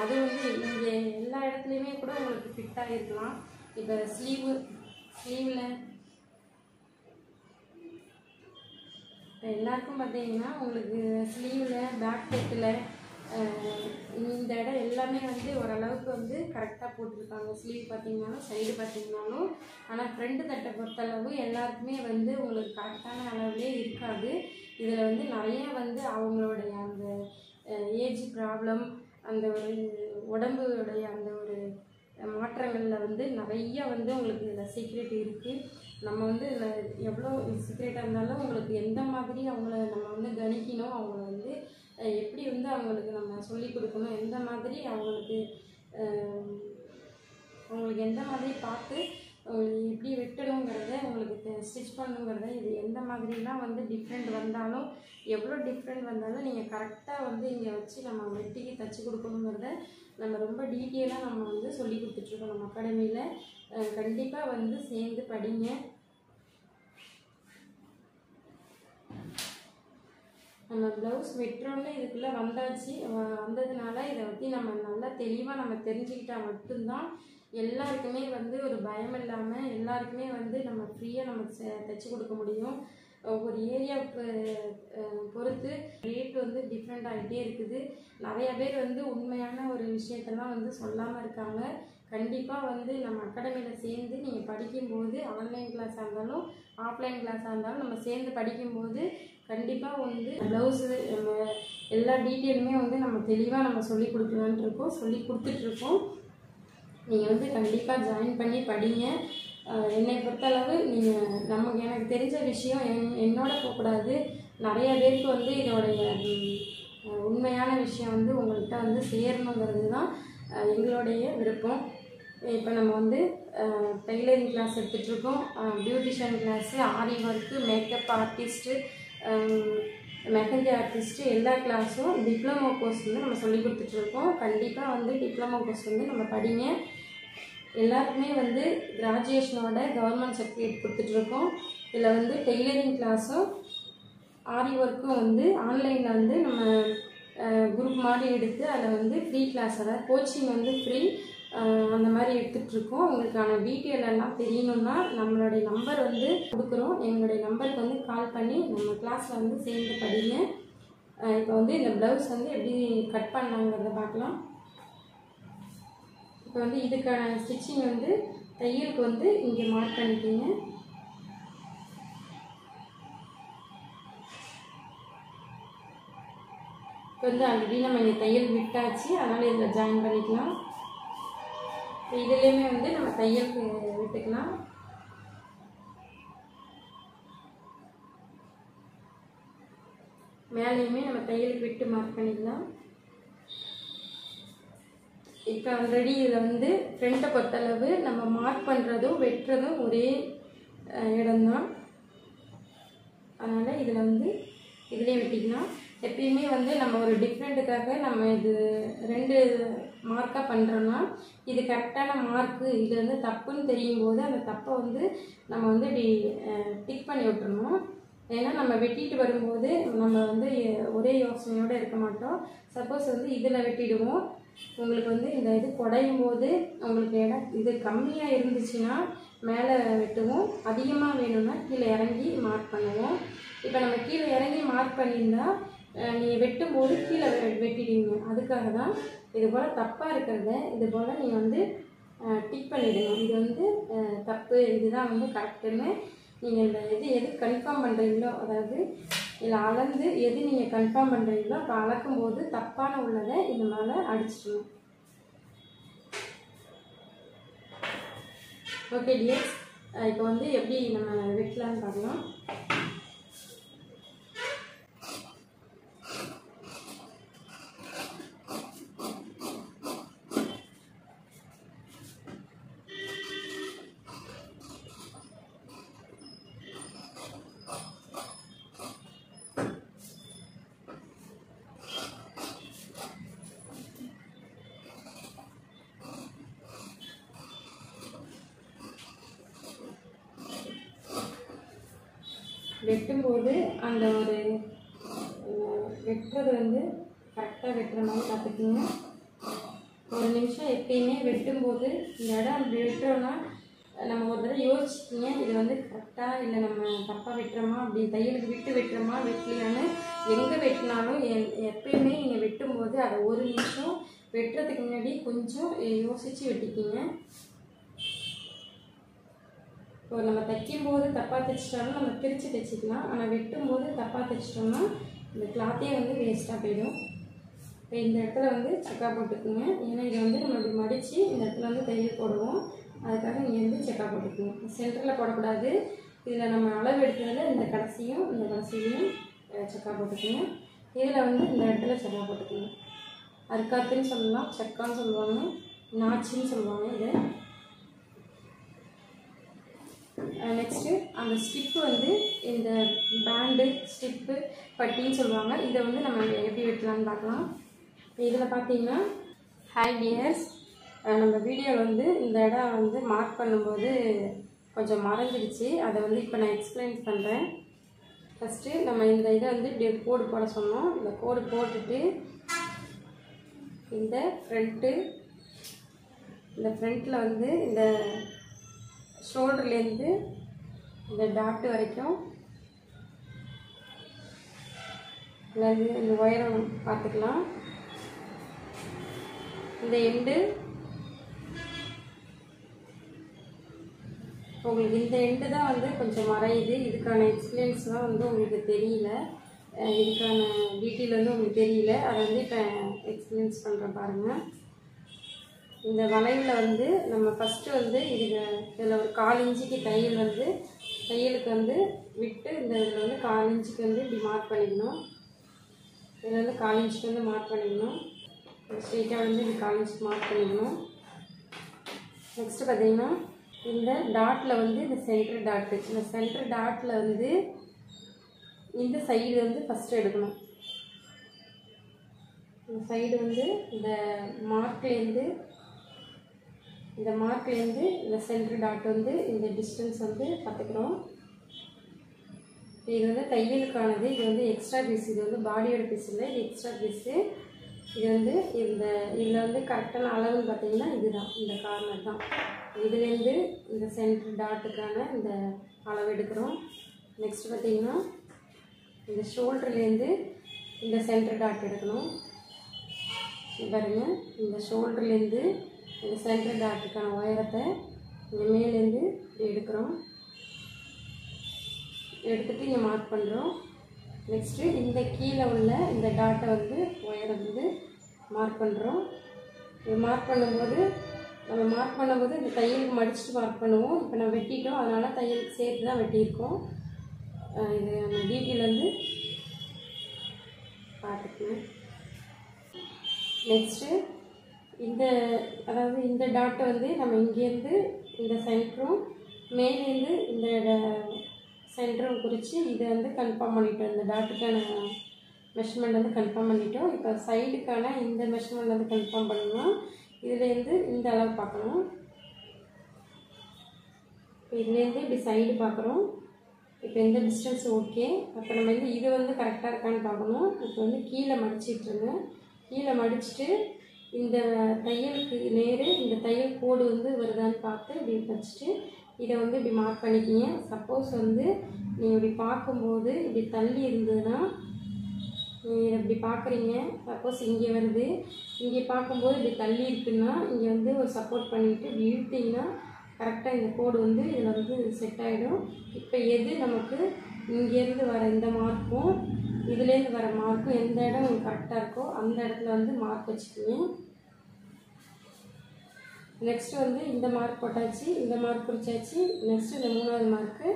அது வந்து இங்கே எல்லா இடத்துலையுமே கூட உங்களுக்கு ஃபிட்டாக இருக்கலாம். இப்போ ஸ்லீவில் எல்லாருக்கும் பார்த்தீங்கன்னா உங்களுக்கு ஸ்லீவில் பேக் நெக்கில் இந்த இடம் எல்லாமே வந்து ஓரளவுக்கு வந்து கரெக்டாக போட்டிருக்காங்க. ஸ்லீவ் பார்த்தீங்கன்னாலும் சைடு பார்த்தீங்கன்னாலும். ஆனால் ஃப்ரண்ட் தட்டை பொறுத்தளவு எல்லாருக்குமே வந்து உங்களுக்கு கரெக்டான அளவுலேயே இருக்காது. இதில் வந்து நிறைய வந்து அவங்களுடைய அந்த ஏஜ் ப்ராப்ளம் அந்த ஒரு உடம்புடைய அந்த ஒரு மாற்றங்களில் வந்து நிறைய வந்து உங்களுக்கு இதில் சீக்ரெட் இருக்குது. நம்ம வந்து இதில் எவ்வளோ சீக்ரெட்டாக இருந்தாலும் உங்களுக்கு எந்த மாதிரி அவங்கள நம்ம வந்து கணிக்கணும், அவங்கள வந்து எப்படி வந்து அவங்களுக்கு நம்ம சொல்லிக் கொடுக்கணும், எந்த மாதிரி அவங்களுக்கு எந்த மாதிரி பார்த்து எப்படி வெட்டணுங்கிறத உங்களுக்கு ஸ்டிச் பண்ணுங்கிறத இது எந்த மாதிரிலாம் வந்து டிஃப்ரெண்ட் வந்தாலும் எவ்வளோ டிஃப்ரெண்ட் வந்தாலும் நீங்கள் கரெக்டாக வந்து இங்கே வச்சு நம்ம வெட்டிக்கு தைச்சி கொடுக்கணுங்கிறத நம்ம ரொம்ப டீட்டெயிலாக நம்ம வந்து சொல்லி கொடுத்துட்ருக்கோம் நம்ம அகாடமியில். கண்டிப்பாக வந்து சேர்ந்து படிங்க. நம்ம ப்ளவுஸ் வெட்டுறோன்னு இதுக்குள்ளே வந்ததுனால இதை பற்றி நம்ம நல்லா தெளிவாக நம்ம தெரிஞ்சுக்கிட்டால் மட்டும்தான் எல்லாருக்குமே வந்து ஒரு பயம் இல்லாமல் எல்லாருக்குமே வந்து நம்ம ஃப்ரீயாக நம்ம தைச்சி கொடுக்க முடியும். ஒவ்வொரு ஏரியாவுக்கு பொறுத்து ரேட் வந்து டிஃப்ரெண்ட் ஆகிட்டே இருக்குது. நிறையா பேர் வந்து உண்மையான ஒரு விஷயத்தெல்லாம் வந்து சொல்லாமல் இருக்காங்க. கண்டிப்பாக வந்து நம்ம அகாடமியில் சேர்ந்து நீங்கள் படிக்கும்போது ஆன்லைன் கிளாஸாக இருந்தாலும் ஆஃப்லைன் கிளாஸாக இருந்தாலும் நம்ம சேர்ந்து படிக்கும்போது கண்டிப்பாக வந்து ப்ளவுஸு நம்ம எல்லா டீட்டெயிலுமே வந்து நம்ம தெளிவாக நம்ம சொல்லி கொடுக்கலான்ட்டு இருக்கோம், சொல்லி கொடுத்துட்ருக்கோம். நீங்கள் வந்து கண்டிப்பாக ஜாயின் பண்ணி படிங்க. என்னை பொறுத்தளவு நீங்கள் எனக்கு தெரிஞ்ச விஷயம் என்னோட போகக்கூடாது. நிறைய பேருக்கு வந்து இதோடைய உண்மையான விஷயம் வந்து உங்கள்கிட்ட வந்து சேரணுங்கிறது தான் எங்களுடைய விருப்பம். இப்போ நம்ம வந்து டெய்லரிங் கிளாஸ் எடுத்துகிட்ருக்கோம், beautician class, aari work, makeup artist, mehndi artist எல்லா கிளாஸும் டிப்ளமோ கோர்ஸ் வந்து நம்ம சொல்லி கொடுத்துட்ருக்கோம். கண்டிப்பாக வந்து டிப்ளமோ கோர்ஸ் வந்து நம்ம படிங்க. எல்லாருக்குமே வந்து கிராஜுவேஷனோட கவர்மெண்ட் சர்டிஃபிகேட் கொடுத்துட்ருக்கோம். இதில் வந்து டெய்லரிங் கிளாஸும் ஆரி ஒர்க்கும் வந்து ஆன்லைனில் வந்து நம்ம குரூப் மாதிரி எடுத்து அதில் வந்து ஃப்ரீ கிளாஸ், அதாவது கோச்சிங் வந்து ஃப்ரீ அந்த மாதிரி எடுத்துகிட்ருக்கோம். உங்களுக்கான டீட்டெயில் எல்லாம் தெரியணுன்னா நம்மளுடைய நம்பர் வந்து கொடுக்குறோம். எங்களுடைய நம்பருக்கு வந்து கால் பண்ணி நம்ம கிளாஸில் வந்து சேர்ந்து படிங்க. இப்போ வந்து இந்த ப்ளவுஸ் வந்து எப்படி கட் பண்ணலாங்கிறத பார்க்கலாம். இப்போ வந்து இதுக்கான ஸ்டிச்சிங் வந்து தையலுக்கு வந்து இங்கே மார்க் பண்ணிக்கிங்க. இப்போ வந்து ஆல்ரெடி நம்ம இங்கே தையல் விட்டாச்சு, அதனால் இதில் ஜாயின் பண்ணிக்கலாம். இதுலேயுமே வந்து நம்ம தையலுக்கு விட்டுக்கலாம். மேலேயுமே நம்ம தையலுக்கு விட்டு மார்க் பண்ணிக்கலாம். இப்போ ஆல்ரெடி இதில் வந்து ஃப்ரண்ட்டை பொறுத்தளவு நம்ம மார்க் பண்ணுறதும் வெட்டுறதும் ஒரே இடம்தான். அதனால் இதில் வந்து இதிலே வெட்டிக்கலாம். எப்பயுமே வந்து நம்ம ஒரு டிஃப்ரெண்ட்டுக்காக நம்ம இது 2 மார்க்காக பண்ணுறோன்னா இது கரெக்டான மார்க்கு, இது வந்து தப்புன்னு தெரியும் போது அந்த தப்பை வந்து நம்ம வந்து இப்படி டிக் பண்ணி விட்டுறணும். ஏன்னா நம்ம வெட்டிட்டு வரும்போது நம்ம வந்து ஒரே யோசனையோடு இருக்க மாட்டோம். சப்போஸ் வந்து இதில் வெட்டிடுவோம், உங்களுக்கு வந்து இந்த இது குடையும் போது உங்களுக்கு இது கம்மியாக இருந்துச்சுன்னா மேலே வெட்டுவோம், அதிகமாக வேணும்னா கீழே இறங்கி மார்க் பண்ணுவோம். இப்போ நம்ம கீழே இறங்கி மார்க் பண்ணியிருந்தால் நீங்கள் வெட்டும்போது கீழே வெட்டிடுவீங்க. அதுக்காக தான் இது போல் தப்பாக இருக்கிறத இது போல் நீங்கள் வந்து டிக் பண்ணிவிடுங்க. இது வந்து தப்பு, இதுதான் வந்து கரெக்டுன்னு நீங்கள் இந்த எது கன்ஃபார்ம் பண்ணுறீங்களோ, அதாவது இதில் அளந்து எது நீங்கள் கன்ஃபார்ம் பண்ணுறீங்களோ அப்போ அளக்கும்போது தப்பான உள்ளதை இந்த மேலே அடிச்சிடணும். ஓகே டியர்ஸ், இப்போ வந்து எப்படி நம்ம வெட்டலான்னு பார்க்கலாம். வெட்டும்போது அந்த ஒரு வெட்டுறது வந்து கரெக்டாக வெட்டுற மாதிரி பார்த்துக்கிங்க. ஒரு நிமிஷம் எப்பயுமே வெட்டும்போது இந்த இடம் அப்படி வெட்டுறோன்னா நம்ம ஒரு தடவை யோசிச்சிக்கிங்க, இது வந்து கரெக்டாக இல்லை நம்ம தப்பாக வெட்டுறோமா, அப்படி தையலுக்கு விட்டு வெட்டுறோமா வெட்டலையான்னு. எங்கே வெட்டினாலும் எப்பயுமே நீங்கள் வெட்டும்போது அதை ஒரு நிமிஷம் வெட்டுறதுக்கு முன்னாடி கொஞ்சம் யோசித்து வெட்டிக்கிங்க. இப்போ நம்ம தைக்கும்போது தப்பாக தைச்சிட்டாலும் நம்ம பிரித்து தைச்சிக்கலாம், ஆனால் வெட்டும்போது தப்பாக தைச்சிட்டோம்னா இந்த கிளாத்தே வந்து வேஸ்ட்டாக போயிடும். இப்போ இந்த இடத்துல வந்து செக்கா போட்டுக்குங்க. ஏன்னா இதை வந்து நம்ம இப்படி மடித்து இந்த இடத்துல வந்து தையல் போடுவோம். அதுக்காக இங்கே வந்து செக்கா போட்டுக்குங்க. சென்டரில் போடக்கூடாது. இதில் நம்ம அளவு எடுத்ததில் இந்த கடைசியும் இந்த கடைசியும் செக்கா போட்டுக்குங்க. இதில் வந்து இந்த இடத்துல செக்கா போட்டுக்குங்க. அர்க்காத்துன்னு சொல்லலாம், செக்கான்னு சொல்லுவாங்க, நாச்சின்னு சொல்லுவாங்க இதை. நெக்ஸ்ட்டு அந்த ஸ்டிப்பு வந்து இந்த பேண்டு ஸ்டிப்பு பட்டின்னு சொல்லுவாங்க. இதை வந்து நம்ம எப்படி வெட்டலான்னு பார்க்கலாம். இதில் பார்த்தீங்கன்னா ஹாய் டியர்ஸ், நம்ம வீடியோவில் வந்து இந்த இடம் வந்து மார்க் பண்ணும்போது கொஞ்சம் மறைஞ்சிடுச்சு. அதை வந்து இப்போ நான் எக்ஸ்பிளைன் பண்ணுறேன். ஃபஸ்ட்டு நம்ம இந்த இதை வந்து இப்படி கோடு போட சொன்னோம். இந்த கோடு போட்டுட்டு இந்த ஃப்ரண்ட்டில் வந்து இந்த ஷோல்டர்லேருந்து இந்த டாட்டு வரைக்கும் இந்த உயரம் பார்த்துக்கலாம். இந்த எண்டு உங்களுக்கு இந்த எண்டு தான் வந்து கொஞ்சம் மறையுது. இதுக்கான எக்ஸ்பிளைன்ஸ்லாம் வந்து உங்களுக்கு தெரியல, இதுக்கான டீட்டெயில் வந்து உங்களுக்கு தெரியல. அதை வந்து இப்போ எக்ஸ்பிளைன்ஸ் பண்ணுறேன் பாருங்கள். இந்த வளைவில் வந்து நம்ம ஃபஸ்ட்டு வந்து இதில் ஒரு 1/4 இன்ச்சுக்கு தையலுக்கு வந்து விட்டு இந்த இதில் வந்து 1/4 இன்ச்சுக்கு வந்து இப்படி மார்க் பண்ணிக்கணும். இதில் வந்து 1/4 இன்ச்சுக்கு வந்து மார்க் பண்ணிக்கணும். ஸ்ட்ரெயிட்டாக வந்து இப்படி 1/4 இன்ச்சுக்கு மார்க் பண்ணிக்கணும். நெக்ஸ்ட்டு பார்த்திங்கன்னா இந்த டாட்டில் வந்து இந்த சென்டர் டாட்டில் வந்து இந்த சைடு வந்து ஃபஸ்ட்டு எடுக்கணும். இந்த சைடு வந்து இந்த மார்க்லேருந்து இந்த சென்டர் டாட் வந்து இந்த டிஸ்டன்ஸ் வந்து பார்த்துக்கிறோம். இது வந்து தையலுக்கானது. இது வந்து எக்ஸ்ட்ரா பீஸ். இது வந்து பாடியோட பீஸ் இல்லை, இது எக்ஸ்ட்ரா பீஸு. இது வந்து இதில் வந்து கரெக்டான அளவுன்னு பார்த்தீங்கன்னா இதுதான், இந்த கார்னர் தான். இதுலேருந்து இந்த சென்டர் டாட்டுக்கான இந்த அளவு எடுக்கிறோம். நெக்ஸ்ட் பார்த்திங்கன்னா இந்த ஷோல்டர்லேருந்து இந்த சென்டர் டாட் எடுக்கணும். பாருங்கள், இந்த ஷோல்டர்லேருந்து இந்த சென்டர் டாட்டுக்கான உயரத்தை இந்த மேலேருந்து எடுக்கிறோம். எடுத்துகிட்டு இங்கே மார்க் பண்ணுறோம். நெக்ஸ்ட்டு இந்த கீழே உள்ள இந்த டாட்டை வந்து உயரம் வந்து மார்க் பண்ணுறோம். இது மார்க் பண்ணும்போது இந்த தையலுக்கு மடிச்சுட்டு மார்க் பண்ணுவோம். இப்போ நம்ம வெட்டிட்டோம், அதனால் தையலுக்கு சேர்த்து தான் வெட்டியிருக்கோம். இது நம்ம டீட்டெயில் வந்து பார்த்துக்கணும். நெக்ஸ்ட்டு இந்த டாட்டை வந்து நம்ம இங்கேருந்து இந்த சென்டரும் மேலேருந்து இந்த சென்டரும் குறித்து இதை வந்து கன்ஃபார்ம் பண்ணிட்டோம். இந்த டாட்டுக்கான மெஷர்மெண்ட் வந்து கன்ஃபார்ம் பண்ணிட்டோம். இப்போ சைடுக்கான இந்த மெஷர்மெண்ட் வந்து கன்ஃபார்ம் பண்ணணும். இதுலேருந்து இந்த அளவு பார்க்கணும். இதுலேருந்து இப்படி சைடு பார்க்குறோம். இப்போ இந்த டிஸ்டன்ஸ் ஓகே. அப்போ நம்ம வந்து இது வந்து கரெக்டாக இருக்கான்னு பார்க்கணும். இப்போ வந்து கீழே மடிச்சிட்ருங்க. கீழே மடிச்சுட்டு இந்த தையலுக்கு நேரு இந்த தையல் கோடு வந்து வருதான்னு பார்த்து இப்படி வச்சுட்டு இதை வந்து இப்படி மார்க் பண்ணிக்கிங்க. சப்போஸ் வந்து நீங்கள் இப்படி பார்க்கும்போது இப்படி தள்ளி இருந்ததுன்னா நீங்கள் இப்படி பார்க்குறீங்க, சப்போஸ் இங்கே வருது, இங்கே பார்க்கும்போது இப்படி தள்ளி இருக்குன்னா இங்கே வந்து ஒரு சப்போர்ட் பண்ணிவிட்டு இப்படி இழுத்திங்கன்னா கரெக்டாக இந்த கோடு வந்து இதில் வந்து செட் ஆகிடும். இப்போ எது நமக்கு இங்கேருந்து வர இந்த மார்க்கும் இதுலேருந்து வர மார்க்கும் எந்த இடம் உங்களுக்கு கரெக்டாக இருக்கோ அந்த இடத்துல வந்து மார்க் வச்சுக்கிங்க. நெக்ஸ்ட்டு வந்து இந்த மார்க் போட்டாச்சு, இந்த மார்க் குறிச்சாச்சு. நெக்ஸ்ட்டு இந்த 3வது மார்க்கு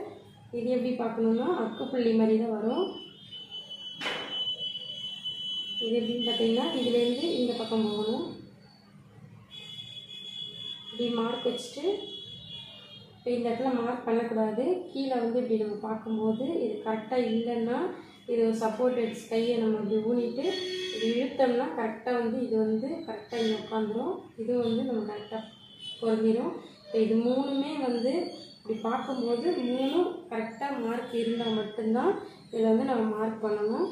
இது எப்படி பார்க்கணுன்னா அக்கு புள்ளி மாதிரி தான் வரும். இது எப்படின்னு பார்த்தீங்கன்னா இதுலேருந்து இந்த பக்கம் போகணும். இப்படி மார்க் வச்சுட்டு இப்போ இந்த இடத்துல மார்க் பண்ணக்கூடாது. கீழே வந்து இப்படி நம்ம பார்க்கும்போது இது கரெக்டாக இல்லைன்னா இது ஒரு சப்போர்ட் எடுத்து கையை நம்ம இப்படி ஊனிட்டு இது இழுத்தோம்னா கரெக்டாக வந்து இது வந்து கரெக்டாக இங்கே உட்காந்துரும். இது வந்து நம்ம கரெக்டாக பொருந்திடும். இப்போ இது 3மே வந்து இப்படி பார்க்கும்போது 3ம் கரெக்டாக மார்க் இருந்தால் மட்டும்தான் இதில் வந்து நம்ம மார்க் பண்ணணும்.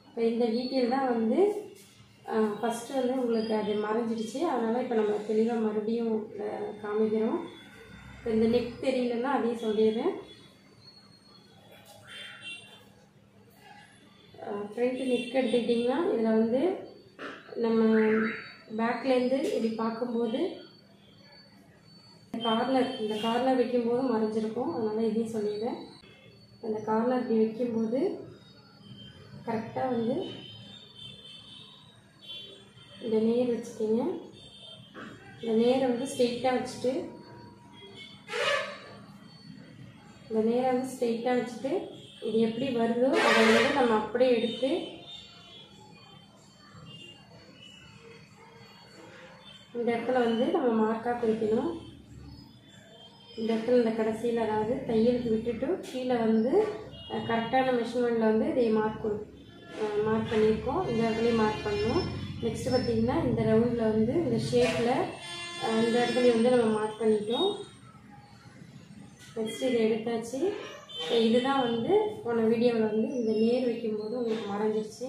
இப்போ இந்த டீட்டெயில் தான் வந்து ஃபஸ்ட்டு வந்து உங்களுக்கு அது மறைஞ்சிடுச்சு. அதனால் இப்போ நம்ம தெளிவாக மறுபடியும் காமிக்கிறோம். இப்போ இந்த நெக் தெரியலன்னா அதையும் சொல்லிடுறேன். ஃப்ரண்ட் நெக் எடுத்துக்கிட்டிங்கன்னா இதில் வந்து நம்ம பேக்லேருந்து இப்படி பார்க்கும்போது இந்த கார்னர் வைக்கும்போது மறைஞ்சிருக்கும். அதனால் இதையும் சொல்லிடுறேன். அந்த கார்னர் இப்படி வைக்கும்போது கரெக்டாக வந்து இந்த நேர் வச்சுக்கிங்க. இந்த நேரை வந்து ஸ்ட்ரெயிட்டாக வச்சுட்டு இது எப்படி வருதோ அதை வந்து நம்ம அப்படியே எடுத்து இந்த இடத்துல வந்து நம்ம மார்க்காக குறிக்கணும். இந்த இடத்துல இந்த கடைசியில் அதாவது தையலுக்கு விட்டுட்டு கீழே வந்து கரெக்டான மெஷர்மெண்ட்டில் வந்து இதை மார்க் பண்ணியிருக்கோம். இந்த இடத்துலையும் மார்க் பண்ணணும். நெக்ஸ்ட்டு பார்த்திங்கன்னா இந்த ரவுண்டில் வந்து இந்த ஷேப்பில் இந்த இடத்துலையும் வந்து நம்ம மார்க் பண்ணிட்டோம். நெக்ஸ்ட்டு இதை எடுத்தாச்சு. இதுதான் வந்து போன வீடியோவில் வந்து இந்த நேர் வைக்கும்போது உங்களுக்கு மறைஞ்சிருச்சு.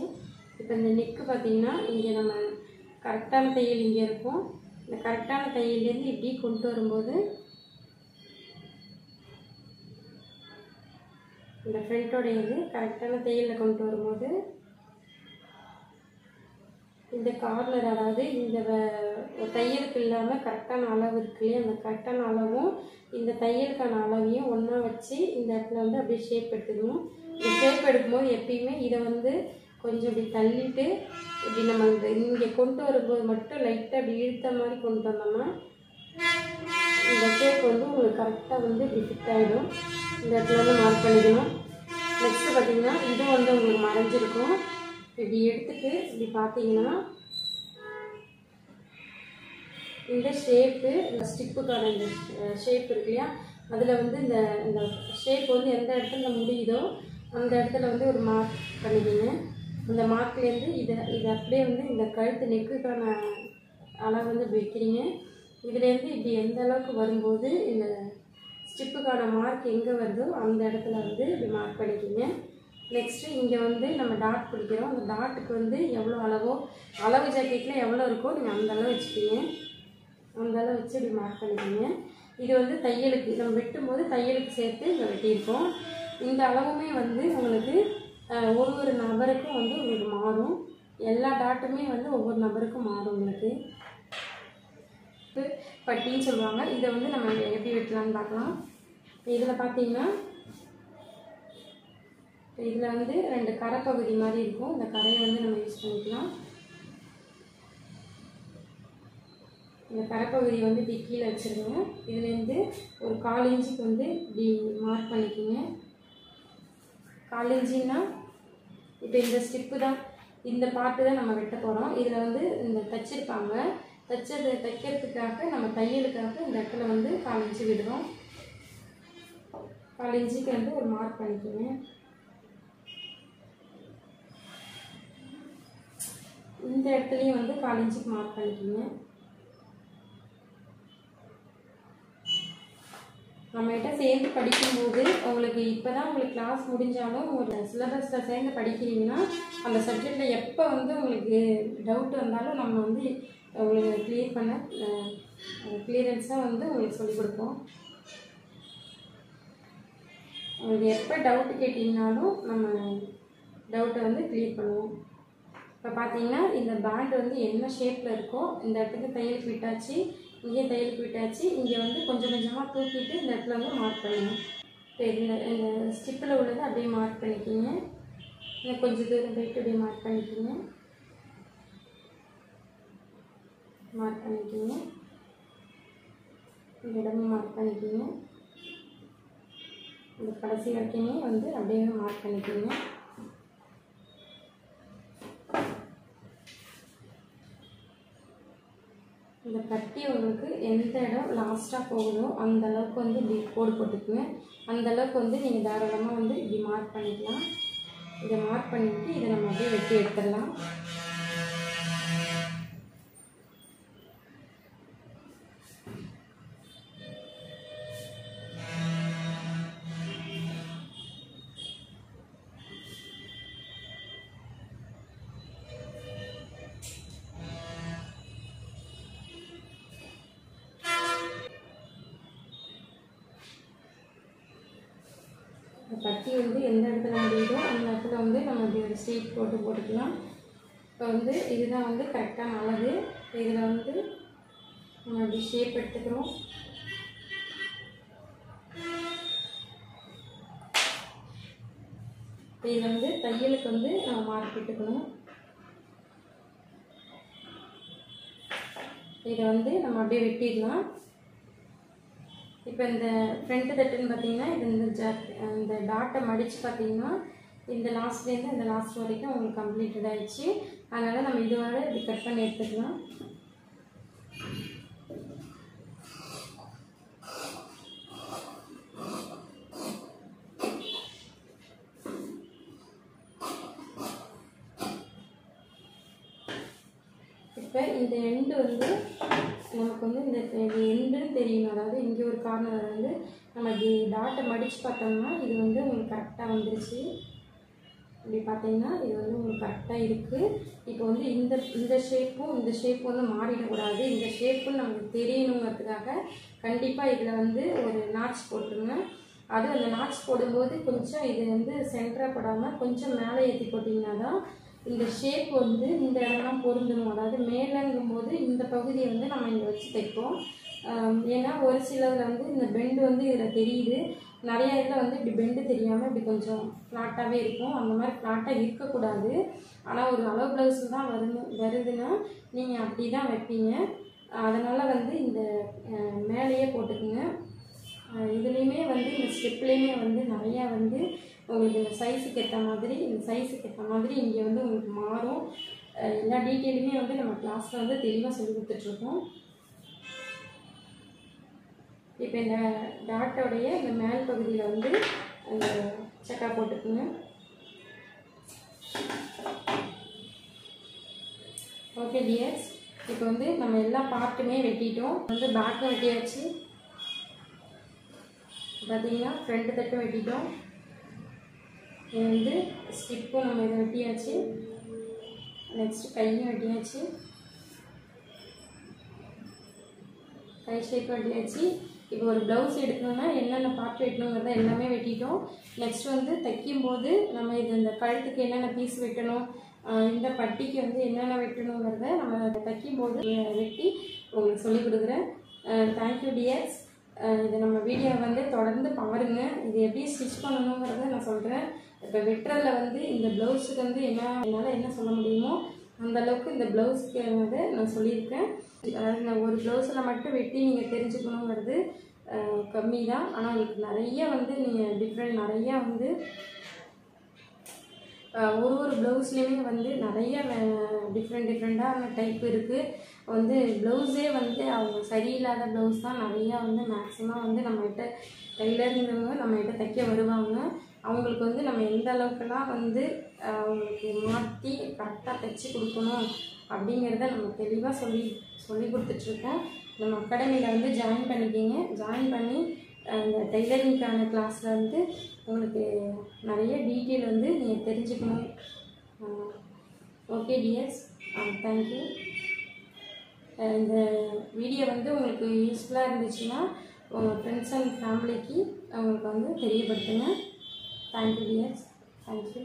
இப்போ இந்த நெக்கு பார்த்திங்கன்னா இங்கே நம்ம கரெக்டான தையல் இங்கே இருக்கும். இந்த கரெக்டான தையல்லேருந்து இப்படி கொண்டு வரும்போது இந்த ஃப்ரண்ட்டோடைய இது கரெக்டான தையலில் கொண்டு வரும்போது இந்த கார்னர் அதாவது இந்த தையலுக்கு இல்லாமல் கரெக்டான அளவு இருக்கு இல்லையா, அந்த கரெக்டான அளவும் இந்த தையலுக்கான அளவையும் ஒன்றா வச்சு இந்த இடத்துல வந்து அப்படியே ஷேப் எடுத்துக்கணும். இந்த ஷேப் எடுக்கும்போது எப்பயுமே இதை வந்து கொஞ்சம் இப்படி தள்ளிட்டு இப்படி நம்ம இங்கே கொண்டு வரும்போது மட்டும் லைட்டாக அப்படி இழுத்த மாதிரி கொண்டு வந்தோம்னா இந்த ஷேப் வந்து உங்களுக்கு கரெக்டாக வந்து இப்படி ஃபிட் ஆகிடும். இந்த இடத்துல வந்து மார்க் பண்ணிக்கணும். நெக்ஸ்ட்டு பார்த்திங்கன்னா இது வந்து உங்களுக்கு மறைஞ்சிருக்கும். இப்படி எடுத்துட்டு இப்படி பார்த்தீங்கன்னா இந்த ஷேப்பு இந்த ஸ்டிப்புக்கான இந்த ஷேப் இருக்கு இல்லையா, அதில் வந்து இந்த இந்த ஷேப் வந்து எந்த இடத்துல முடியுதோ அந்த இடத்துல வந்து ஒரு மார்க் பண்ணிக்கோங்க. அந்த மார்க்லேருந்து இதை அப்படியே வந்து இந்த கழுத்து நெக்குக்கான அளவு வந்து இப்படி வைக்கிறீங்க. இதுலேருந்து இப்படி எந்த அளவுக்கு வரும்போது இந்த ஸ்டிப்புக்கான மார்க் எங்கே வருதோ அந்த இடத்துல வந்து இப்படி மார்க் பண்ணிக்கிங்க. நெக்ஸ்ட்டு இங்கே வந்து நம்ம டாட் பிடிக்கிறோம். அந்த டாட்டுக்கு வந்து எவ்வளோ அளவோ அளவு ஜாக்கெட்டில் எவ்வளோ இருக்கோ நீங்கள் அந்த அளவு வச்சுக்கிங்க. அந்த அளவு வச்சு இப்படி மார்க் பண்ணிக்கிங்க. இது வந்து தையலுக்கு நம்ம வெட்டும்போது தையலுக்கு சேர்த்து இங்கே வெட்டியிருக்கோம். இந்த அளவுமே வந்து உங்களுக்கு ஒரு நபருக்கும் வந்து உங்களுக்கு மாறும். எல்லா டாட்டுமே வந்து ஒவ்வொரு நபருக்கும் மாறும். உங்களுக்கு பட்டின்னு சொல்லுவாங்க. இதை வந்து நம்ம எப்படி வெட்டலாம்னு பார்க்கலாம். இதில் பார்த்தீங்கன்னா இதில் வந்து 2 கரை பகுதி மாதிரி இருக்கும். இந்த கரையை வந்து நம்ம யூஸ் பண்ணிக்கலாம். இந்த கரைப்பகுதியை வந்து இப்படி கீழே வச்சுருங்க. இதுலேருந்து ஒரு 1/4 இன்ச்சுக்கு வந்து இப்படி மார்க் பண்ணிக்கோங்க. 1/4 இன்ச்சுன்னா இப்போ இந்த ஸ்டிப்பு தான், இந்த பார்ட்டு தான் நம்ம வெட்ட போகிறோம். இதில் வந்து இந்த தைச்சிருப்பாங்க, தைக்கிறதுக்காக நம்ம தையலுக்காக இந்த இடத்துல வந்து 1/4 இன்ச்சு விடுறோம். 1/4 இன்ச்சுக்கு வந்து ஒரு மார்க் பண்ணிக்கோங்க. இந்த இடத்துலையும் வந்து 1/4 இன்ச்சுக்கு மார்க் பண்ணிக்கோங்க. நம்மகிட்ட சேர்ந்து படிக்கும்போது உங்களுக்கு இப்போ தான் உங்களுக்கு கிளாஸ் முடிஞ்சாலும் ஒரு சிலபஸில் சேர்ந்து படிக்கிறீங்கன்னா அந்த சப்ஜெக்டில் எப்போ வந்து உங்களுக்கு டவுட் வந்தாலும் நம்ம வந்து உங்களுக்கு கிளியர் பண்ண கிளியரன்ஸாக வந்து உங்களுக்கு சொல்லிக் கொடுப்போம். உங்களுக்கு எப்போ டவுட்டு கேட்டிங்கனாலும் நம்ம டவுட்டை வந்து கிளியர் பண்ணுவோம். இப்போ பார்த்தீங்கன்னா இந்த பேண்ட் வந்து என்ன ஷேப்பில் இருக்கோ இந்த இடத்துக்கு தையலுக்கு விட்டாச்சு, இங்கே தையலுக்கு விட்டாச்சு. இங்கே வந்து கொஞ்சம் கொஞ்சமாக தூக்கிட்டு இந்த இடத்துல வந்து மார்க் பண்ணணும். இப்போ இந்த ஸ்டிப்பில் உள்ளதை அப்படியே மார்க் பண்ணிக்கிங்க. இன்னும் கொஞ்சம் தூரம் போயிட்டு அப்படியே மார்க் பண்ணிக்கிங்க. இந்த இடமும் மார்க் பண்ணிக்கிங்க. இந்த கடைசி வரைக்குமே வந்து அப்படியே மார்க் பண்ணிக்கிங்க. இந்த கட்டி உங்களுக்கு எந்த இடம் லாஸ்ட்டாக போகுதோ அந்த அளவுக்கு வந்து இப்படி கோடு போட்டுக்குங்க. அந்த அளவுக்கு வந்து நீங்கள் தாராளமாக வந்து இப்படி மார்க் பண்ணிக்கலாம். இதை மார்க் பண்ணிவிட்டு இதை நம்ம அப்படியே வெட்டி எடுத்துடலாம். கட்டி வந்து எந்த இடத்துல முடியுதோ அந்த இடத்துல வந்து நம்ம இப்படி ஒரு ஸ்ட்ரெயிட் போட்டுக்கலாம். இப்போ வந்து இதுதான் வந்து கரெக்டான அளவு. இதில் வந்து நம்ம இப்படி ஷேப் எடுத்துக்கிறோம். இப்போ இதை வந்து தையலுக்கு வந்து நம்ம மார்க் எடுத்துக்கணும். இதை வந்து நம்ம அப்படியே வெட்டிடலாம். இப்போ இந்த ஃப்ரண்ட் தட்டுன்னு பார்த்தீங்கன்னா இது இந்த டாட்டை மடித்து பார்த்தீங்கன்னா இந்த லாஸ்ட்லேருந்து இந்த லாஸ்ட் வரைக்கும் உங்களுக்கு கம்ப்ளீட்டட் ஆகிடுச்சு. அதனால் நம்ம இதுவரை இப்படி கட் பண்ணி எடுத்துக்கலாம். இப்போ இந்த எண்டு வந்து நமக்கு வந்து இந்த எண்டுன்னு தெரியணும். அதாவது இங்கே ஒரு கார்னர் வந்து நம்ம இப்படி டாட்டை மடித்து பார்த்தோம்னா இது வந்து உங்களுக்கு கரெக்டாக வந்துருச்சு. இப்படி பார்த்தீங்கன்னா இது வந்து உங்களுக்கு கரெக்டாக இருக்குது. இப்போ வந்து இந்த ஷேப்பும் இந்த ஷேப்பும் வந்து மாறிடக்கூடாது. இந்த ஷேப்புன்னு நமக்கு தெரியணுங்கிறதுக்காக கண்டிப்பாக இதில் வந்து ஒரு நாட்ச் போட்டுருங்க. அது அந்த நாட்ச் போடும்போது கொஞ்சம் இது வந்து சென்டராக போடாமல் கொஞ்சம் மேலே ஏற்றி போட்டிங்கன்னா தான் இந்த ஷேப் வந்து இந்த இடம்லாம் பொருந்தணும். அதாவது மேலேங்கும் போது இந்த பகுதியை வந்து நம்ம இங்கே வச்சு தைப்போம். ஏன்னா ஒரு சிலதில் வந்து இந்த பெண்டு வந்து இதில் தெரியுது. நிறைய இதில் வந்து இப்படி பெண்டு தெரியாமல் இப்படி கொஞ்சம் ஃப்ளாட்டாகவே இருக்கும். அந்த மாதிரி ஃப்ளாட்டாக இருக்கக்கூடாது. ஆனால் ஒரு அளவு ப்ளவுஸில் தான் வருதுன்னா நீங்கள் அப்படி தான் வைப்பீங்க. அதனால் வந்து இந்த மேலேயே போட்டுக்குங்க. இதுலேயுமே வந்து இந்த ஸ்டெப்லேயுமே வந்து நிறையா வந்து உங்களுக்கு இந்த சைஸுக்கு ஏற்ற மாதிரி இங்கே வந்து உங்களுக்கு மாறும். எல்லா டீட்டெயிலுமே வந்து நம்ம கிளாஸில் வந்து தெளிவாக சொல்லி கொடுத்துட்ருக்கோம். இப்போ இந்த டாட்டோடைய இந்த மேல் பகுதியில் வந்து அந்த செக்கா போட்டுக்குங்க. ஓகே டியர்ஸ், இப்போ வந்து நம்ம எல்லா பார்ட்டுமே வெட்டிட்டோம். வந்து பேக்கும் வெட்டியாச்சு. பார்த்தீங்கன்னா ஃப்ரண்ட் தட்டும் வெட்டிட்டோம். இது வந்து ஸ்டிப்பும் நம்ம இதை வெட்டியாச்சு. நெக்ஸ்ட்டு கையும் வெட்டியாச்சு. கை ஷேப் வெட்டியாச்சு. இப்போ ஒரு ப்ளவுஸ் எடுக்கணும்னா என்னென்ன பார்ட் வெட்டணுங்கிறத எல்லாமே வெட்டிட்டோம். நெக்ஸ்ட் வந்து தைக்கும்போது நம்ம இது இந்த கழுத்துக்கு என்னென்ன பீஸ் வெட்டணும், இந்த பட்டிக்கு வந்து என்னென்ன வெட்டணுங்கிறத நம்ம தைக்கும்போது வெட்டி உங்களுக்கு சொல்லிக் கொடுக்குறேன். Thank you tears. இது நம்ம வீடியோ வந்து தொடர்ந்து பாருங்கள். இது எப்படி ஸ்டிச் பண்ணணுங்கிறத நான் சொல்கிறேன். இப்போ வெட்டுறதில் வந்து இந்த ப்ளவுஸுக்கு வந்து என்னால் என்ன சொல்ல முடியுமோ அந்தளவுக்கு இந்த ப்ளவுஸுக்கு வந்து நான் சொல்லியிருக்கேன். அதாவது நான் ஒரு ப்ளவுஸில் மட்டும் வெட்டி நீங்கள் தெரிஞ்சுக்கணுங்கிறது கம்மி தான். ஆனால் உங்களுக்கு நிறைய வந்து நீங்கள் நிறையா வந்து ஒரு ப்ளவுஸ்லேயுமே வந்து நிறைய டிஃப்ரெண்ட்டான டைப் இருக்குது. வந்து ப்ளவுஸே வந்து அவங்க சரியில்லாத ப்ளவுஸ் தான் நிறையா வந்து மேக்ஸிமம் வந்து நம்மகிட்ட டெய்லருங்கிறவங்க நம்மகிட்ட தைக்க வருவாங்க. அவங்களுக்கு வந்து நம்ம எந்த அளவுக்குலாம் வந்து அவங்களுக்கு மாற்றி கரெக்டாக தைச்சி கொடுக்கணும் அப்படிங்கிறத நம்ம தெளிவாக சொல்லி கொடுத்துட்ருக்கோம். நம்ம அகாடமியில் வந்து ஜாயின் பண்ணிக்கிங்க. ஜாயின் பண்ணி இந்த டெய்லரிங்கான கிளாஸில் வந்து உங்களுக்கு நிறைய டீட்டெயில் வந்து நீங்கள் தெரிஞ்சுக்கணும். Okay tears, thank you. இந்த வீடியோ வந்து உங்களுக்கு யூஸ்ஃபுல்லாக இருந்துச்சுன்னா உங்கள் ஃப்ரெண்ட்ஸ் அண்ட் ஃபேமிலிக்கு அவங்களுக்கு வந்து தெரியப்படுத்துங்க. Thank you tears. தேங்க்யூ.